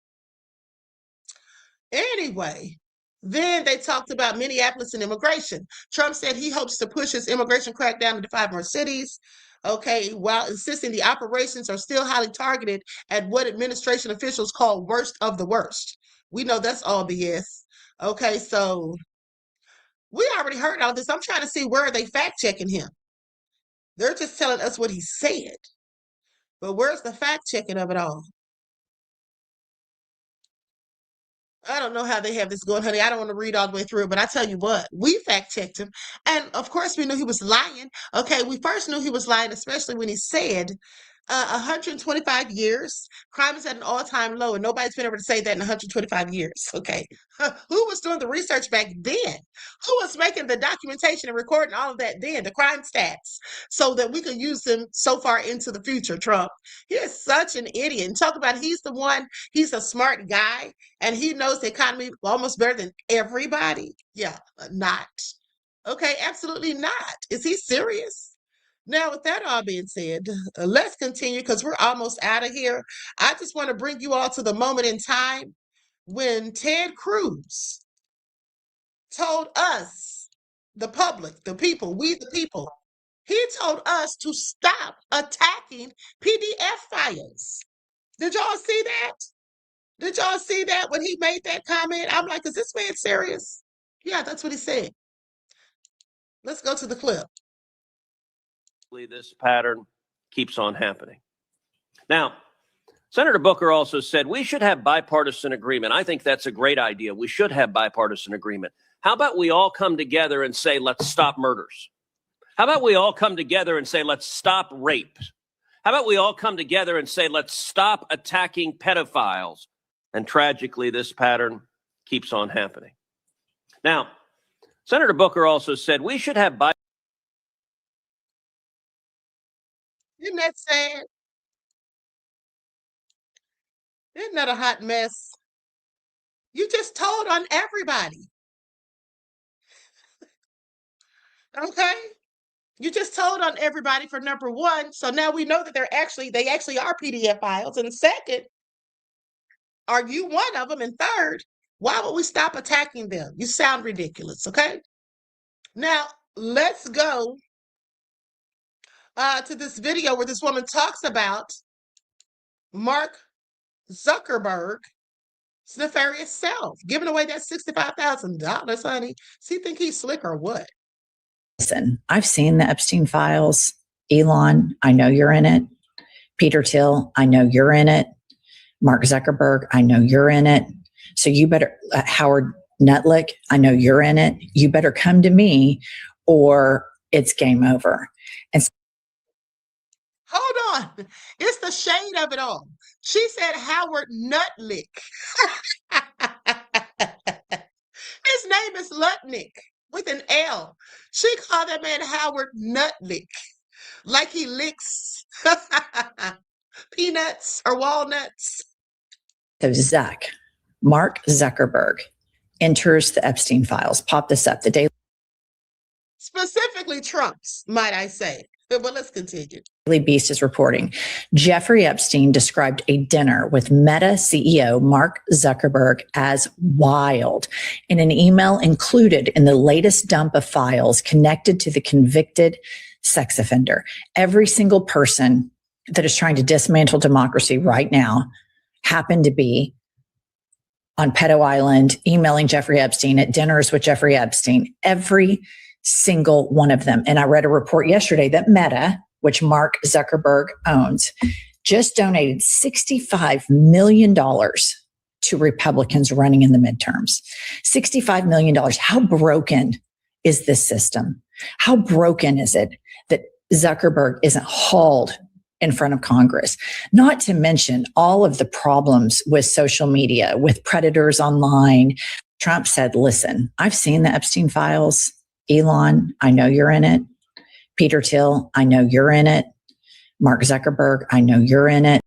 S2: Anyway, then they talked about Minneapolis and immigration. Trump said he hopes to push his immigration crackdown into 5 more cities, while insisting the operations are still highly targeted at what administration officials call worst of the worst. We know that's all BS. So we already heard all this. I'm trying to see where are they fact-checking him. They're just telling us what he said. But where's the fact-checking of it all? I don't know how they have this going, honey. I don't want to read all the way through it, but I tell you what, we fact-checked him. And, of course, we knew he was lying. We first knew he was lying, especially when he said 125 years, crime is at an all-time low, and nobody's been able to say that in 125 years, Who was doing the research back then? Who was making the documentation and recording all of that then, the crime stats, so that we could use them so far into the future, Trump? He is such an idiot. And talk about he's a smart guy, and he knows the economy almost better than everybody. Yeah, not. Absolutely not. Is he serious? Now, with that all being said, let's continue because we're almost out of here. I just want to bring you all to the moment in time when Ted Cruz told us, the public, the people, we the people, he told us to stop attacking PDF files. Did y'all see that? Did y'all see that when he made that comment? I'm like, is this man serious? Yeah, that's what he said. Let's go to the clip.
S8: This pattern keeps on happening. Now, Senator Booker also said we should have bipartisan agreement. I think that's a great idea. We should have bipartisan agreement. How about we all come together and say, let's stop murders? How about we all come together and say, let's stop rape? How about we all come together and say, let's stop attacking pedophiles? And tragically, this pattern keeps on happening. Now, Senator Booker also said we should have
S2: Isn't that sad? Isn't that a hot mess? You just told on everybody. You just told on everybody for number one. So now we know that they actually are PDF files. And second, are you one of them? And third, why would we stop attacking them? You sound ridiculous. Now let's go to this video where this woman talks about Mark Zuckerberg's nefarious self, giving away that $65,000, honey. So you think he's slick or what?
S9: Listen, I've seen the Epstein files. Elon, I know you're in it. Peter Thiel, I know you're in it. Mark Zuckerberg, I know you're in it. So you better, Howard Nutlick, I know you're in it. You better come to me or it's game over. And
S2: hold on. It's the shade of it all. She said Howard Nutlick. His name is Lutnick with an L. She called that man Howard Nutlick, like he licks peanuts or walnuts.
S9: so Mark Zuckerberg enters the Epstein files. Pop this up. The Daily
S2: Specifically Trump's, might I say. But let's continue.
S9: Beast is reporting Jeffrey Epstein described a dinner with Meta CEO Mark Zuckerberg as wild in an email included in the latest dump of files connected to the convicted sex offender. Every single person that is trying to dismantle democracy right now, happened to be on Pedo Island, emailing Jeffrey Epstein, at dinners with Jeffrey Epstein, every single one of them. And I read a report yesterday that Meta, which Mark Zuckerberg owns, just donated $65 million to Republicans running in the midterms. $65 million. How broken is this system? How broken is it that Zuckerberg isn't hauled in front of Congress? Not to mention all of the problems with social media, with predators online. Trump said, listen, I've seen the Epstein files. Elon, I know you're in it. Peter Thiel, I know you're in it. Mark Zuckerberg, I know you're in it.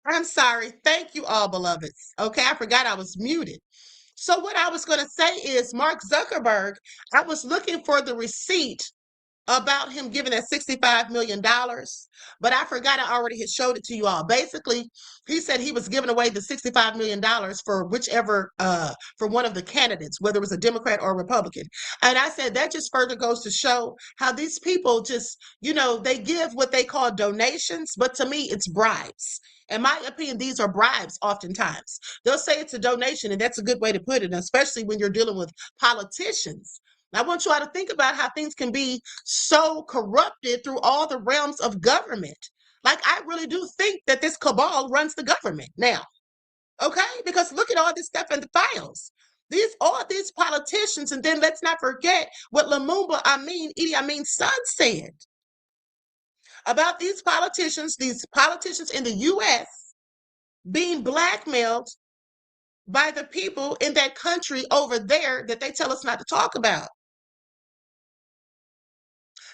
S2: I'm sorry. Thank you all, beloveds. Okay, I forgot I was muted. So what I was going to say is Mark Zuckerberg, I was looking for the receipt about him giving that $65 million, but I forgot I already had showed it to you all. Basically, he said he was giving away the $65 million for whichever, for one of the candidates, whether it was a Democrat or a Republican. And I said that just further goes to show how these people just, they give what they call donations, but to me, it's bribes. In my opinion, these are bribes oftentimes. They'll say it's a donation, and that's a good way to put it, especially when you're dealing with politicians. I want you all to think about how things can be so corrupted through all the realms of government. Like, I really do think that this cabal runs the government now. Okay? Because look at all this stuff in the files. All these politicians, and then let's not forget what Idi Amin's son said about these politicians in the U.S. being blackmailed by the people in that country over there that they tell us not to talk about.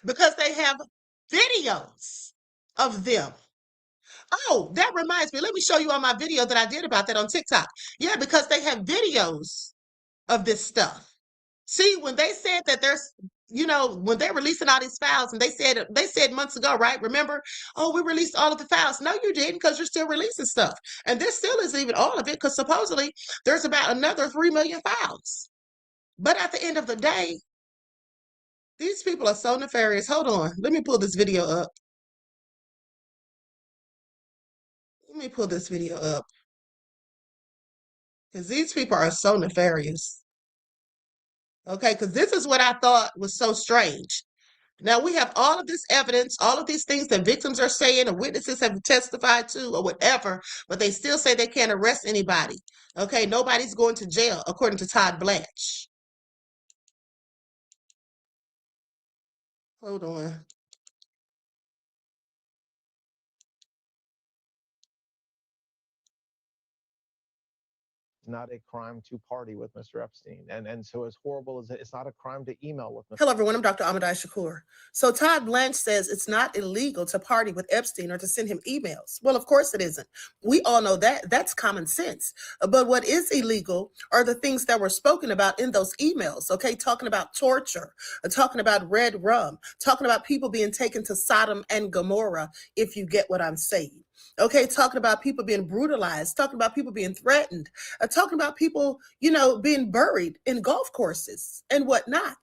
S2: Because they have videos of them. Oh, that reminds me. Let me show you on my video that I did about that on TikTok. Yeah, because they have videos of this stuff. See, when they said that there's, when they're releasing all these files, and they said months ago, right? Remember, oh, we released all of the files. No, you didn't, because you're still releasing stuff. And this still isn't even all of it, because supposedly there's about another 3 million files. But at the end of the day, these people are so nefarious. Hold on. Let me pull this video up. Because these people are so nefarious. Okay, because this is what I thought was so strange. Now, we have all of this evidence, all of these things that victims are saying or witnesses have testified to or whatever, but they still say they can't arrest anybody. Okay, nobody's going to jail, according to Todd Blanche. Hold on.
S7: Not a crime to party with Mr. Epstein. And so as horrible as it's not a crime to email with Mr.
S2: Hello, everyone. I'm Dr. Ahmadiyyah Shakur. So Todd Blanche says it's not illegal to party with Epstein or to send him emails. Well, of course it isn't. We all know that. That's common sense. But what is illegal are the things that were spoken about in those emails, okay? Talking about torture, talking about red rum, talking about people being taken to Sodom and Gomorrah, if you get what I'm saying. Okay, talking about people being brutalized, talking about people being threatened, talking about people, being buried in golf courses and whatnot.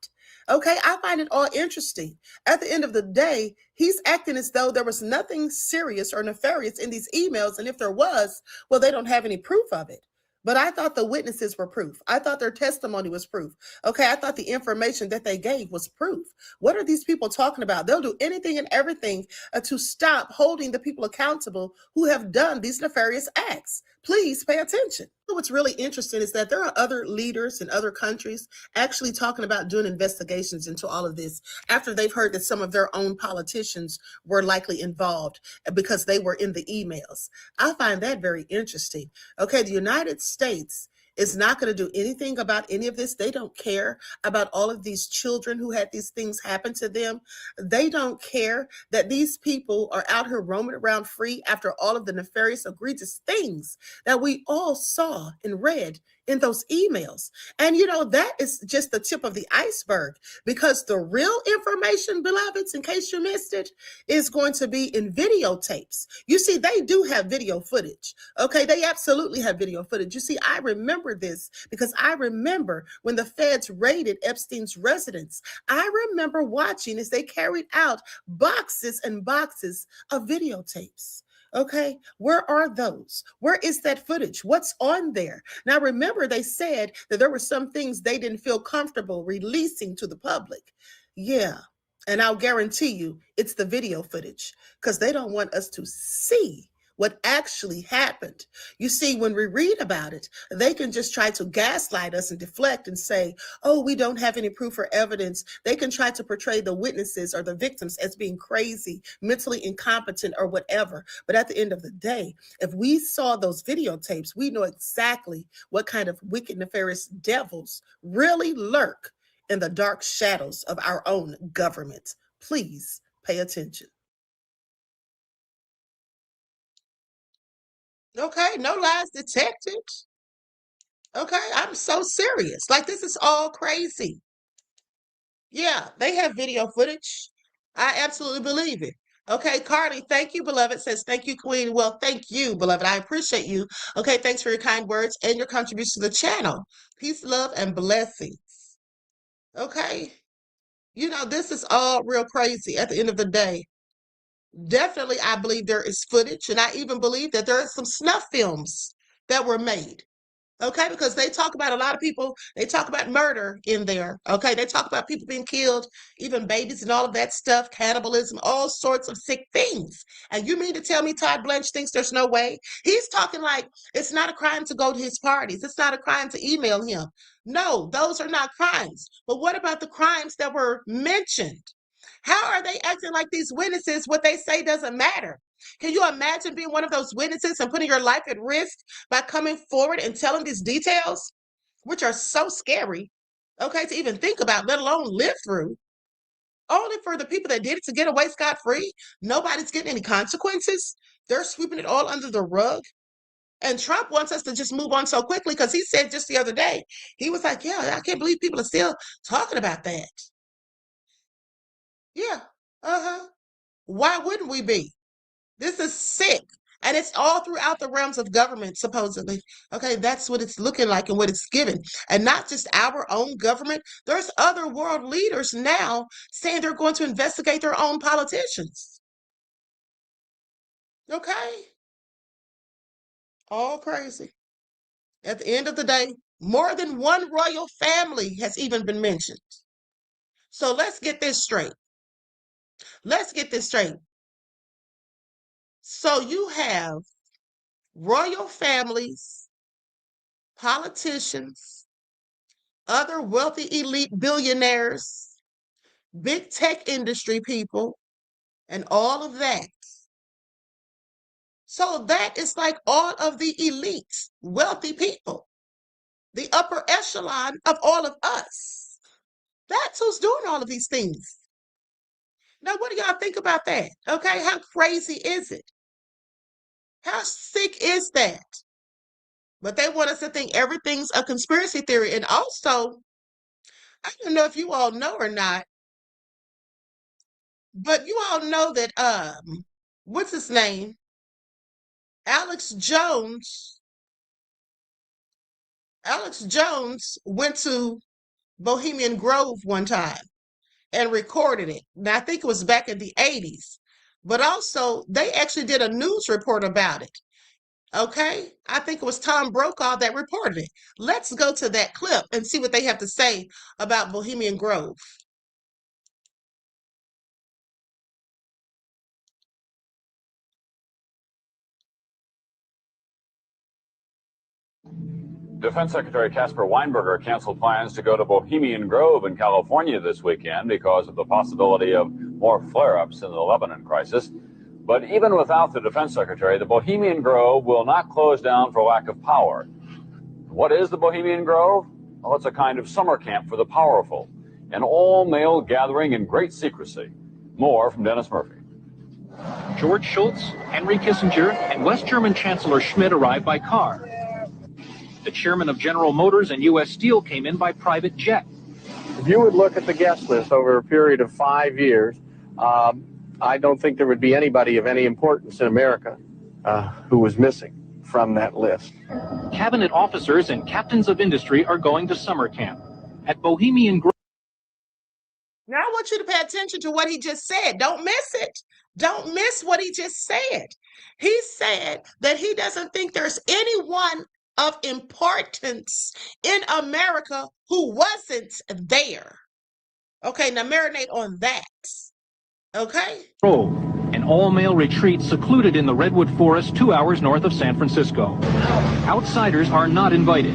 S2: Okay, I find it all interesting. At the end of the day, he's acting as though there was nothing serious or nefarious in these emails. And if there was, well, they don't have any proof of it. But I thought the witnesses were proof. I thought their testimony was proof. Okay, I thought the information that they gave was proof. What are these people talking about? They'll do anything and everything to stop holding the people accountable who have done these nefarious acts. Please pay attention. What's really interesting is that there are other leaders in other countries actually talking about doing investigations into all of this after they've heard that some of their own politicians were likely involved because they were in the emails. I find that very interesting. Okay, the United States is not going to do anything about any of this. They don't care about all of these children who had these things happen to them. They don't care that these people are out here roaming around free after all of the nefarious, egregious things that we all saw and read in those emails. And that is just the tip of the iceberg, because the real information, beloveds, in case you missed it, is going to be in videotapes. You see, they do have video footage. Okay, they absolutely have video footage. You see, I remember this because I remember when the feds raided Epstein's residence. I remember watching as they carried out boxes and boxes of videotapes. Okay, where are those? Where is that footage? What's on there? Now, remember, they said that there were some things they didn't feel comfortable releasing to the public. Yeah, and I'll guarantee you it's the video footage, because they don't want us to see what actually happened. You see, when we read about it, they can just try to gaslight us and deflect and say, oh, we don't have any proof or evidence. They can try to portray the witnesses or the victims as being crazy, mentally incompetent, or whatever. But at the end of the day, if we saw those videotapes, we know exactly what kind of wicked, nefarious devils really lurk in the dark shadows of our own government. Please pay attention. Okay, no lies detected. Okay, I'm so serious. Like, this is all crazy. Yeah, they have video footage. I absolutely believe it. Okay, Carly, thank you, beloved. Says, thank you, Queen. Well, thank you, beloved. I appreciate you. Okay, thanks for your kind words and your contribution to the channel. Peace, love, and blessings. Okay, this is all real crazy at the end of the day. Definitely, I believe there is footage, and I even believe that there are some snuff films that were made. Okay, because they talk about a lot of people, they talk about murder in there. Okay, they talk about people being killed, even babies and all of that stuff, cannibalism, all sorts of sick things. And you mean to tell me Todd Blanche thinks there's no way? He's talking like it's not a crime to go to his parties. It's not a crime to email him. No, those are not crimes. But what about the crimes that were mentioned? How are they acting like these witnesses, what they say doesn't matter? Can you imagine being one of those witnesses and putting your life at risk by coming forward and telling these details, which are so scary, okay, to even think about, let alone live through, only for the people that did it to get away scot-free? Nobody's getting any consequences. They're sweeping it all under the rug. And Trump wants us to just move on so quickly, because he said just the other day, he was like, yeah, I can't believe people are still talking about that. Yeah, why wouldn't we be? This is sick. And it's all throughout the realms of government, supposedly. Okay, that's what it's looking like and what it's given. And not just our own government. There's other world leaders now saying they're going to investigate their own politicians. Okay? All crazy. At the end of the day, more than one royal family has even been mentioned. So let's get this straight. Let's get this straight. So you have royal families, politicians, other wealthy elite billionaires, big tech industry people, and all of that. So that is like all of the elite, wealthy people, the upper echelon of all of us. That's who's doing all of these things. Now, what do y'all think about that? Okay, how crazy is it? How sick is that? But they want us to think everything's a conspiracy theory. And also, I don't know if you all know or not, but you all know that what's his name? Alex Jones went to Bohemian Grove one time. and recorded it. Now, I think it was back in the 80s, but also they actually did a news report about it. Okay, I think it was Tom Brokaw that reported it. Let's go to that clip and see what they have to say about Bohemian Grove.
S10: Defense Secretary Caspar Weinberger canceled plans to go to Bohemian Grove in California this weekend because of the possibility of more flare-ups in the Lebanon crisis. But even without the Defense Secretary, the Bohemian Grove will not close down for lack of power. What is the Bohemian Grove? Well, it's a kind of summer camp for the powerful, an all-male gathering in great secrecy. More from Dennis Murphy.
S11: George Shultz, Henry Kissinger, and West German Chancellor Schmidt arrived by car. The chairman of General Motors and U.S. Steel came in by private jet.
S12: If you would look at the guest list over a period of 5 years, I don't think there would be anybody of any importance in America who was missing from that list.
S11: Cabinet officers and captains of industry are going to summer camp at Bohemian Grove.
S2: Now, I want you to pay attention to what he just said. Don't miss it. Don't miss what he just said. He said that he doesn't think there's anyone of importance in America who wasn't there. Okay, now marinate on that. Okay?
S11: Grove, an all-male retreat secluded in the Redwood Forest 2 hours north of San Francisco. Outsiders are not invited.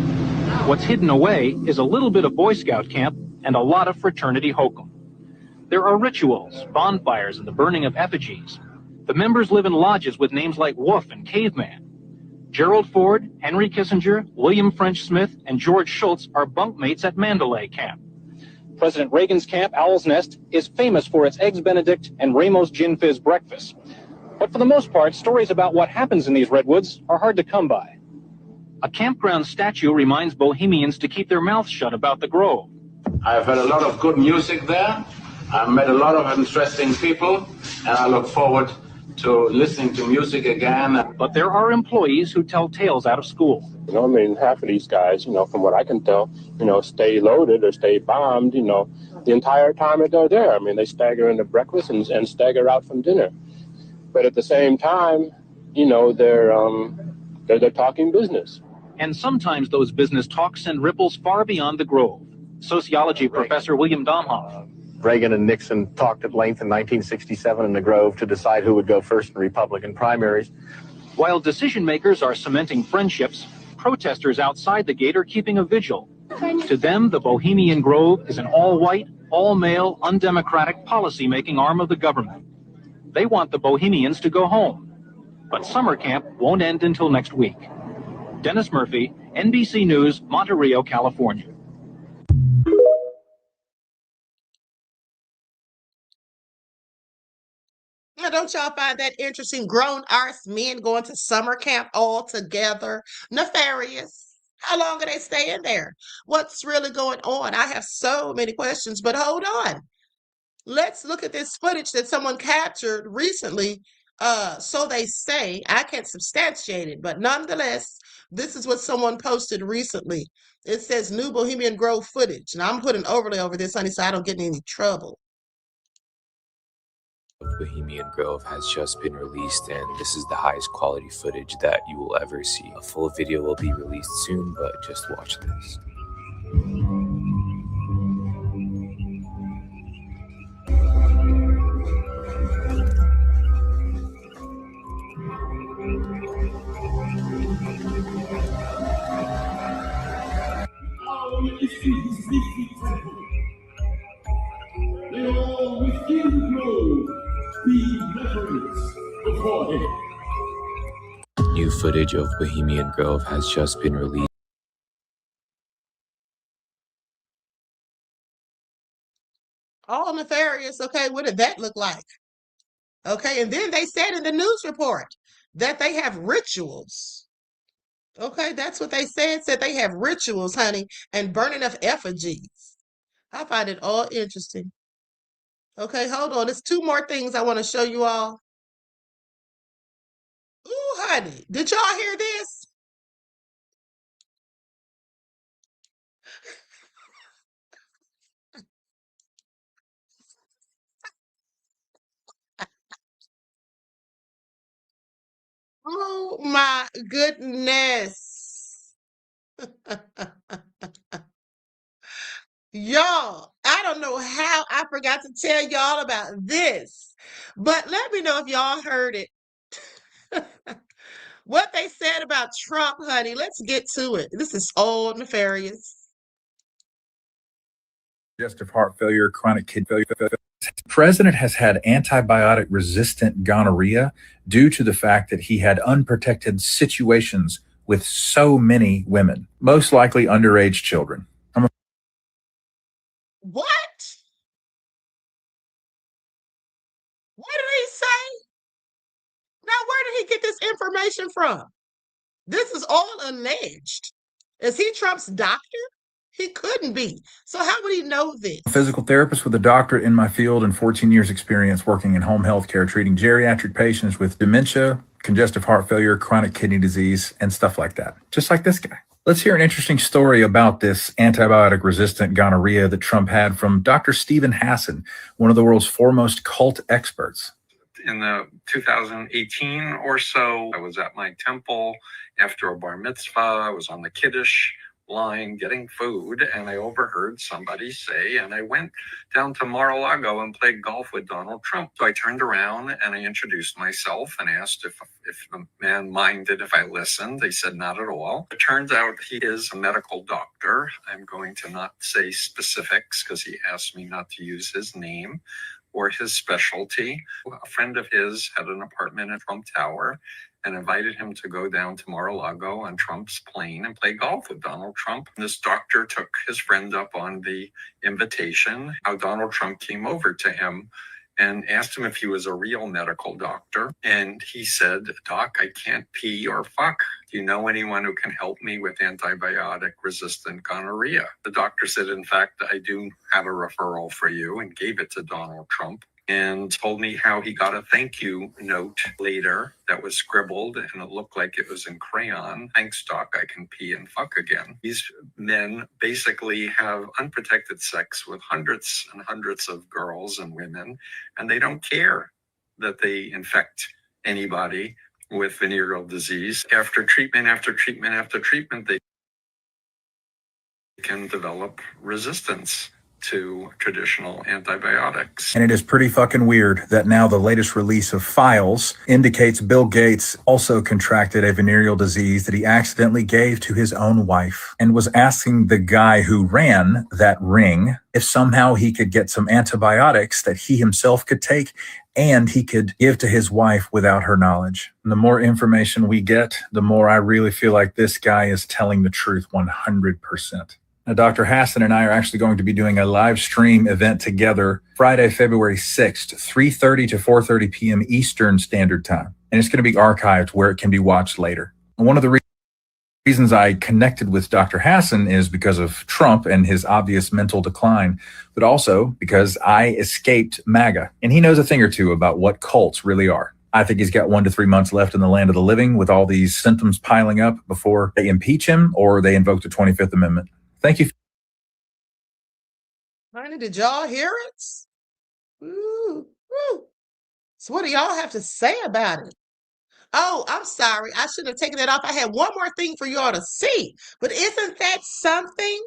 S11: What's hidden away is a little bit of Boy Scout camp and a lot of fraternity hokum. There are rituals, bonfires, and the burning of effigies. The members live in lodges with names like Wolf and Caveman. Gerald Ford, Henry Kissinger, William French Smith, and George Shultz are bunkmates at Mandalay Camp. President Reagan's camp, Owl's Nest, is famous for its Eggs Benedict and Ramos Gin Fizz breakfast. But for the most part, stories about what happens in these redwoods are hard to come by. A campground statue reminds Bohemians to keep their mouths shut about the Grove.
S24: I've heard a lot of good music there. I've met a lot of interesting people, and I look forward to listening to music again.
S11: But there are employees who tell tales out of school.
S25: I mean, half of these guys, from what I can tell, stay loaded or stay bombed, the entire time that they're there. I mean, they stagger into breakfast and stagger out from dinner. But at the same time, they're talking business.
S11: And sometimes those business talks send ripples far beyond the Grove. Sociology professor William Domhoff.
S26: Reagan and Nixon talked at length in 1967 in the Grove to decide who would go first in Republican primaries.
S11: While decision makers are cementing friendships, protesters outside the gate are keeping a vigil. To them, the Bohemian Grove is an all-white, all-male, undemocratic policy-making arm of the government. They want the Bohemians to go home. But summer camp won't end until next week. Dennis Murphy, NBC News, Monte Rio, California.
S2: Now, don't y'all find that interesting? Grown-ass men going to summer camp all together. Nefarious. How long are they staying there? What's really going on? I have so many questions, but hold on. Let's look at this footage that someone captured recently. So they say. I can't substantiate it, but nonetheless, this is what someone posted recently. It says new Bohemian Grove footage. Now, I'm putting an overlay over this, honey, so I don't get in any trouble.
S27: Bohemian Grove has just been released, and this is the highest quality footage that you will ever see. A full video will be released soon, but just watch this. New footage of Bohemian Grove has just been released.
S2: All nefarious. Okay, what did that look like? Okay, and then they said in the news report that they have rituals. Okay, that's what they said they have rituals, honey, and burning of effigies. I find it all interesting. Okay, hold on. There's two more things I want to show you all. Ooh, honey, did y'all hear this? Oh my goodness. Y'all, I don't know how I forgot to tell y'all about this, but let me know if y'all heard it. What they said about Trump, honey. Let's get to it. This is all nefarious.
S13: Congestive heart failure, chronic kidney failure. The president has had antibiotic resistant gonorrhea due to the fact that he had unprotected situations with so many women, most likely underage children.
S2: What? What did he say? Now, where did he get this information from? This is all alleged. Is he Trump's doctor? He couldn't be. So how would he know this?
S13: A physical therapist with a doctorate in my field and 14 years experience working in home health care, treating geriatric patients with dementia, congestive heart failure, chronic kidney disease, and stuff like that. Just like this guy. Let's hear an interesting story about this antibiotic-resistant gonorrhea that Trump had from Dr. Stephen Hassan, one of the world's foremost cult experts.
S14: In the 2018 or so, I was at my temple after a bar mitzvah. I was on the Kiddush line getting food, and I overheard somebody say, and I went down to Mar-a-Lago and played golf with Donald Trump. So I turned around and I introduced myself and asked if the man minded if I listened. They said not at all. It turns out he is a medical doctor. I'm going to not say specifics because he asked me not to use his name or his specialty. A friend of his had an apartment in Trump Tower and invited him to go down to Mar-a-Lago on Trump's plane and play golf with Donald Trump. This doctor took his friend up on the invitation. How Donald Trump came over to him and asked him if he was a real medical doctor. And he said, "Doc, I can't pee or fuck. Do you know anyone who can help me with antibiotic-resistant gonorrhea?" The doctor said, "In fact, I do have a referral for you," and gave it to Donald Trump and told me how he got a thank you note later that was scribbled and it looked like it was in crayon. "Thanks, Doc, I can pee and fuck again." These men basically have unprotected sex with hundreds and hundreds of girls and women, and they don't care that they infect anybody with venereal disease. After treatment, after treatment, after treatment, they can develop resistance to traditional antibiotics.
S13: And it is pretty fucking weird that now the latest release of files indicates Bill Gates also contracted a venereal disease that he accidentally gave to his own wife and was asking the guy who ran that ring if somehow he could get some antibiotics that he himself could take and he could give to his wife without her knowledge. And the more information we get, the more I really feel like this guy is telling the truth 100%. Now, Dr. Hassan and I are actually going to be doing a live stream event together Friday, February 6th, 3:30 to 4:30 p.m. Eastern Standard Time. And it's going to be archived where it can be watched later. And one of the reasons I connected with Dr. Hassan is because of Trump and his obvious mental decline, but also because I escaped MAGA. And he knows a thing or two about what cults really are. I think he's got 1 to 3 months left in the land of the living with all these symptoms piling up before they impeach him or they invoke the 25th Amendment. Thank you.
S2: Honey, did y'all hear it? Ooh, ooh. So what do y'all have to say about it? Oh, I'm sorry. I should have taken it off. I had one more thing for y'all to see. But isn't that something?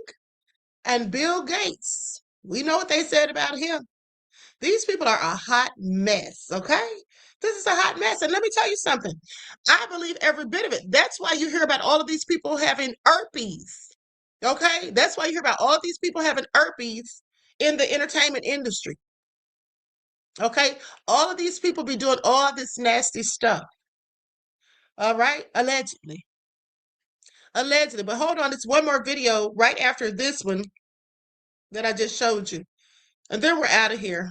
S2: And Bill Gates, we know what they said about him. These people are a hot mess, okay? This is a hot mess. And let me tell you something. I believe every bit of it. That's why you hear about all of these people having herpes. Okay, that's why you hear about all these people having herpes in the entertainment industry. Okay, all of these people be doing all this nasty stuff. All right, allegedly. Allegedly. But hold on, it's one more video right after this one that I just showed you. And then we're out of here.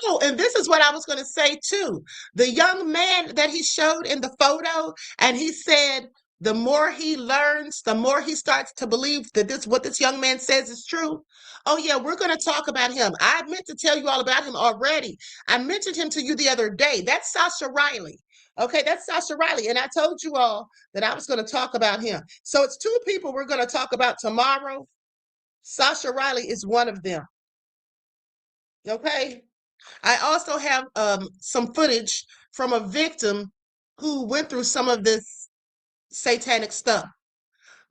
S2: Oh, and this is what I was going to say too. The young man that he showed in the photo, and he said the more he learns, the more he starts to believe that what this young man says is true. Oh yeah, we're going to talk about him. I meant to tell you all about him already. I mentioned him to you the other day. That's Sasha Riley. Okay, that's Sasha Riley. And I told you all that I was going to talk about him. So it's two people we're going to talk about tomorrow. Sasha Riley is one of them. Okay. I also have some footage from a victim who went through some of this satanic stuff.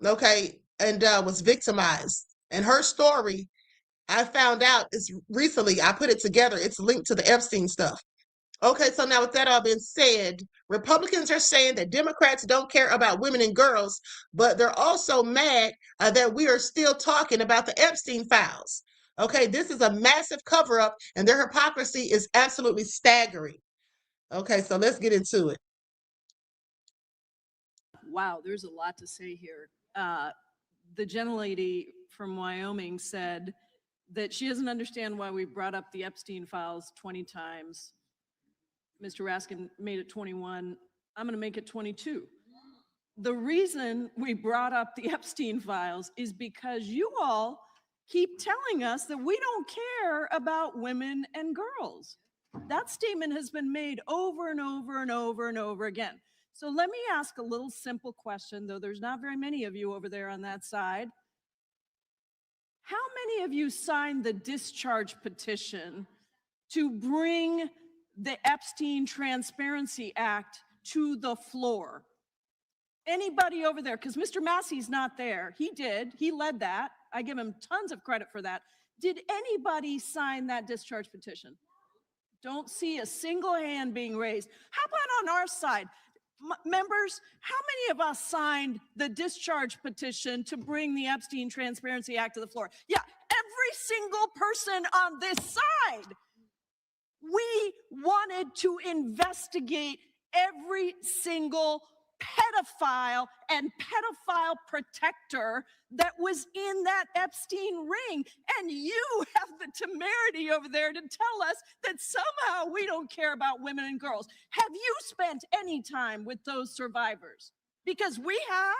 S2: Okay, and was victimized. And her story, I found out is recently. I put it together. It's linked to the Epstein stuff. Okay, so now with that all being said, Republicans are saying that Democrats don't care about women and girls, but they're also mad that we are still talking about the Epstein files. Okay, this is a massive cover up, and their hypocrisy is absolutely staggering. Okay, so let's get into it.
S1: Wow, there's a lot to say here. The gentlelady from Wyoming said that she doesn't understand why we brought up the Epstein files 20 times. Mr. Raskin made it 21. I'm going to make it 22. The reason we brought up the Epstein files is because you all keep telling us that we don't care about women and girls. That statement has been made over and over and over and over again. So let me ask a little simple question, though there's not very many of you over there on that side. How many of you signed the discharge petition to bring the Epstein Transparency Act to the floor? Anybody over there? Because Mr. Massey's not there. He did. He led that. I give him tons of credit for that. Did anybody sign that discharge petition? Don't see a single hand being raised. How about on our side? Members, how many of us signed the discharge petition to bring the Epstein Transparency Act to the floor? Yeah, every single person on this side. We wanted to investigate every single pedophile and pedophile protector that was in that Epstein ring. And you have the temerity over there to tell us that somehow we don't care about women and girls. Have you spent any time with those survivors? Because we have,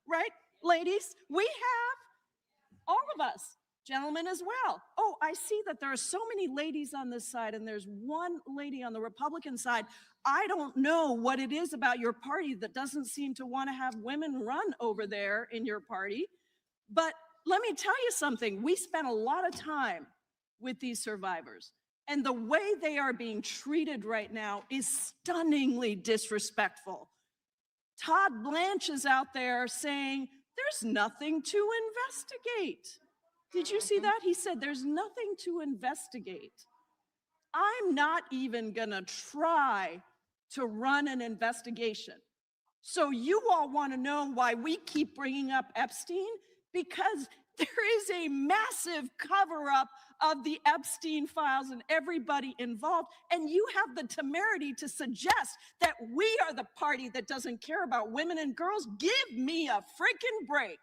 S1: right, ladies? We have, all of us. Gentlemen as well. Oh, I see that there are so many ladies on this side and there's one lady on the Republican side. I don't know what it is about your party that doesn't seem to want to have women run over there in your party. But let me tell you something. We spent a lot of time with these survivors, and the way they are being treated right now is stunningly disrespectful. Todd Blanche is out there saying there's nothing to investigate. Did you see that? He said there's nothing to investigate. I'm not even gonna try to run an investigation. So you all want to know why we keep bringing up Epstein? Because there is a massive cover-up of the Epstein files and everybody involved, and you have the temerity to suggest that we are the party that doesn't care about women and girls. Give me a freaking break.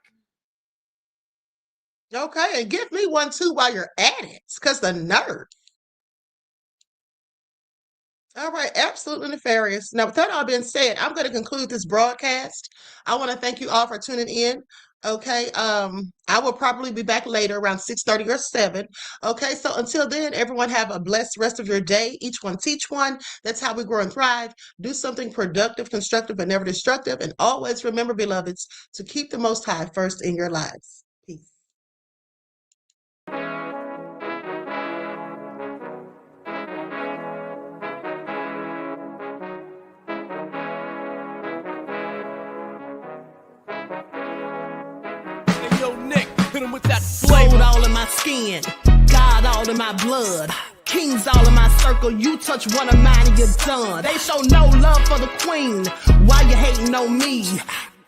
S2: Okay, and give me one too while you're at it, because the nerve. All right, absolutely nefarious. Now, with that all being said, I'm going to conclude this broadcast. I want to thank you all for tuning in. Okay, I will probably be back later around 6:30 or 7. Okay, so until then, everyone have a blessed rest of your day. Each one teach one. That's how we grow and thrive. Do something productive, constructive, but never destructive. And always remember, beloveds, to keep the Most High first in your lives. Peace.
S15: Hit him with that flavor. All in my skin, God all in my blood. Kings all in my circle, you touch one of mine and you're done. They show no love for the queen, why you hating on me?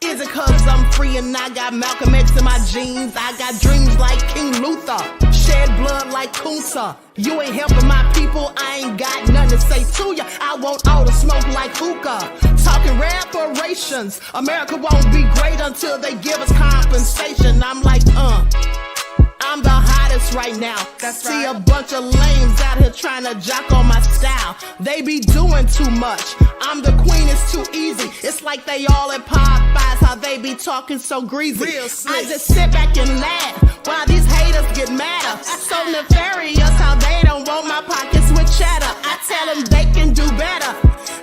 S15: Is it cause I'm free and I got Malcolm X in my jeans? I got dreams like King Luther, shed blood like Kunsa. You ain't helping my people, I ain't got nothing to say to ya. I want all the smoke like hookah. Talking reparations, America won't be great until they give us compensation. I'm like, I'm the hottest right now. See a bunch of lames out here trying to jock on my style. They be doing too much. I'm the queen, it's too easy. It's like they all at Popeyes, how they be talking so greasy. I just sit back and laugh while these haters get madder. So nefarious how they don't want my pockets with cheddar. I tell them they can do better.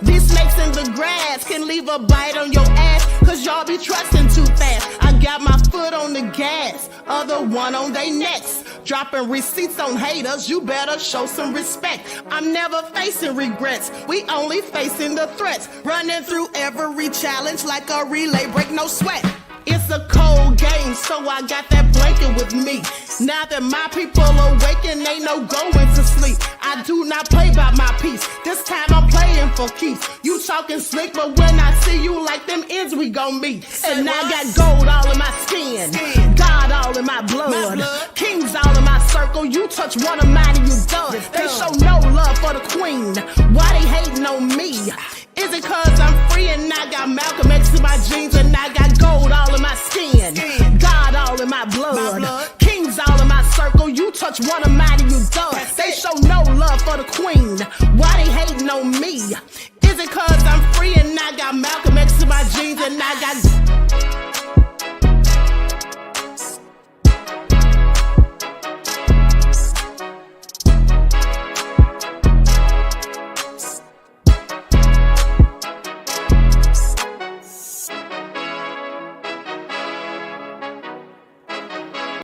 S15: These snakes in the grass can leave a bite on your ass, cause y'all be trusting too fast. I got my foot on the gas, other one on they necks. Dropping receipts on haters, you better show some respect. I'm never facing regrets, we only facing the threats. Running through every challenge like a relay, break no sweat. It's a cold game, so I got that blanket with me. Now that my people awaken, ain't no going to sleep. I do not play by my piece, this time I'm playing for keeps. You talking slick, but when I see you like them ends, we gon' meet. And I got gold all in my skin, God all in my blood, kings all in my circle. You touch one of mine and you done. They show no love for the queen, why they hating on me? Is it cause I'm free and I got Malcolm X in my jeans and I got gold all in my skin, God all in my blood, kings all in my circle. You touch one of mine and you done. They show no love for the queen, why they hating on me? Is it cause I'm free and I got Malcolm X in my jeans and I got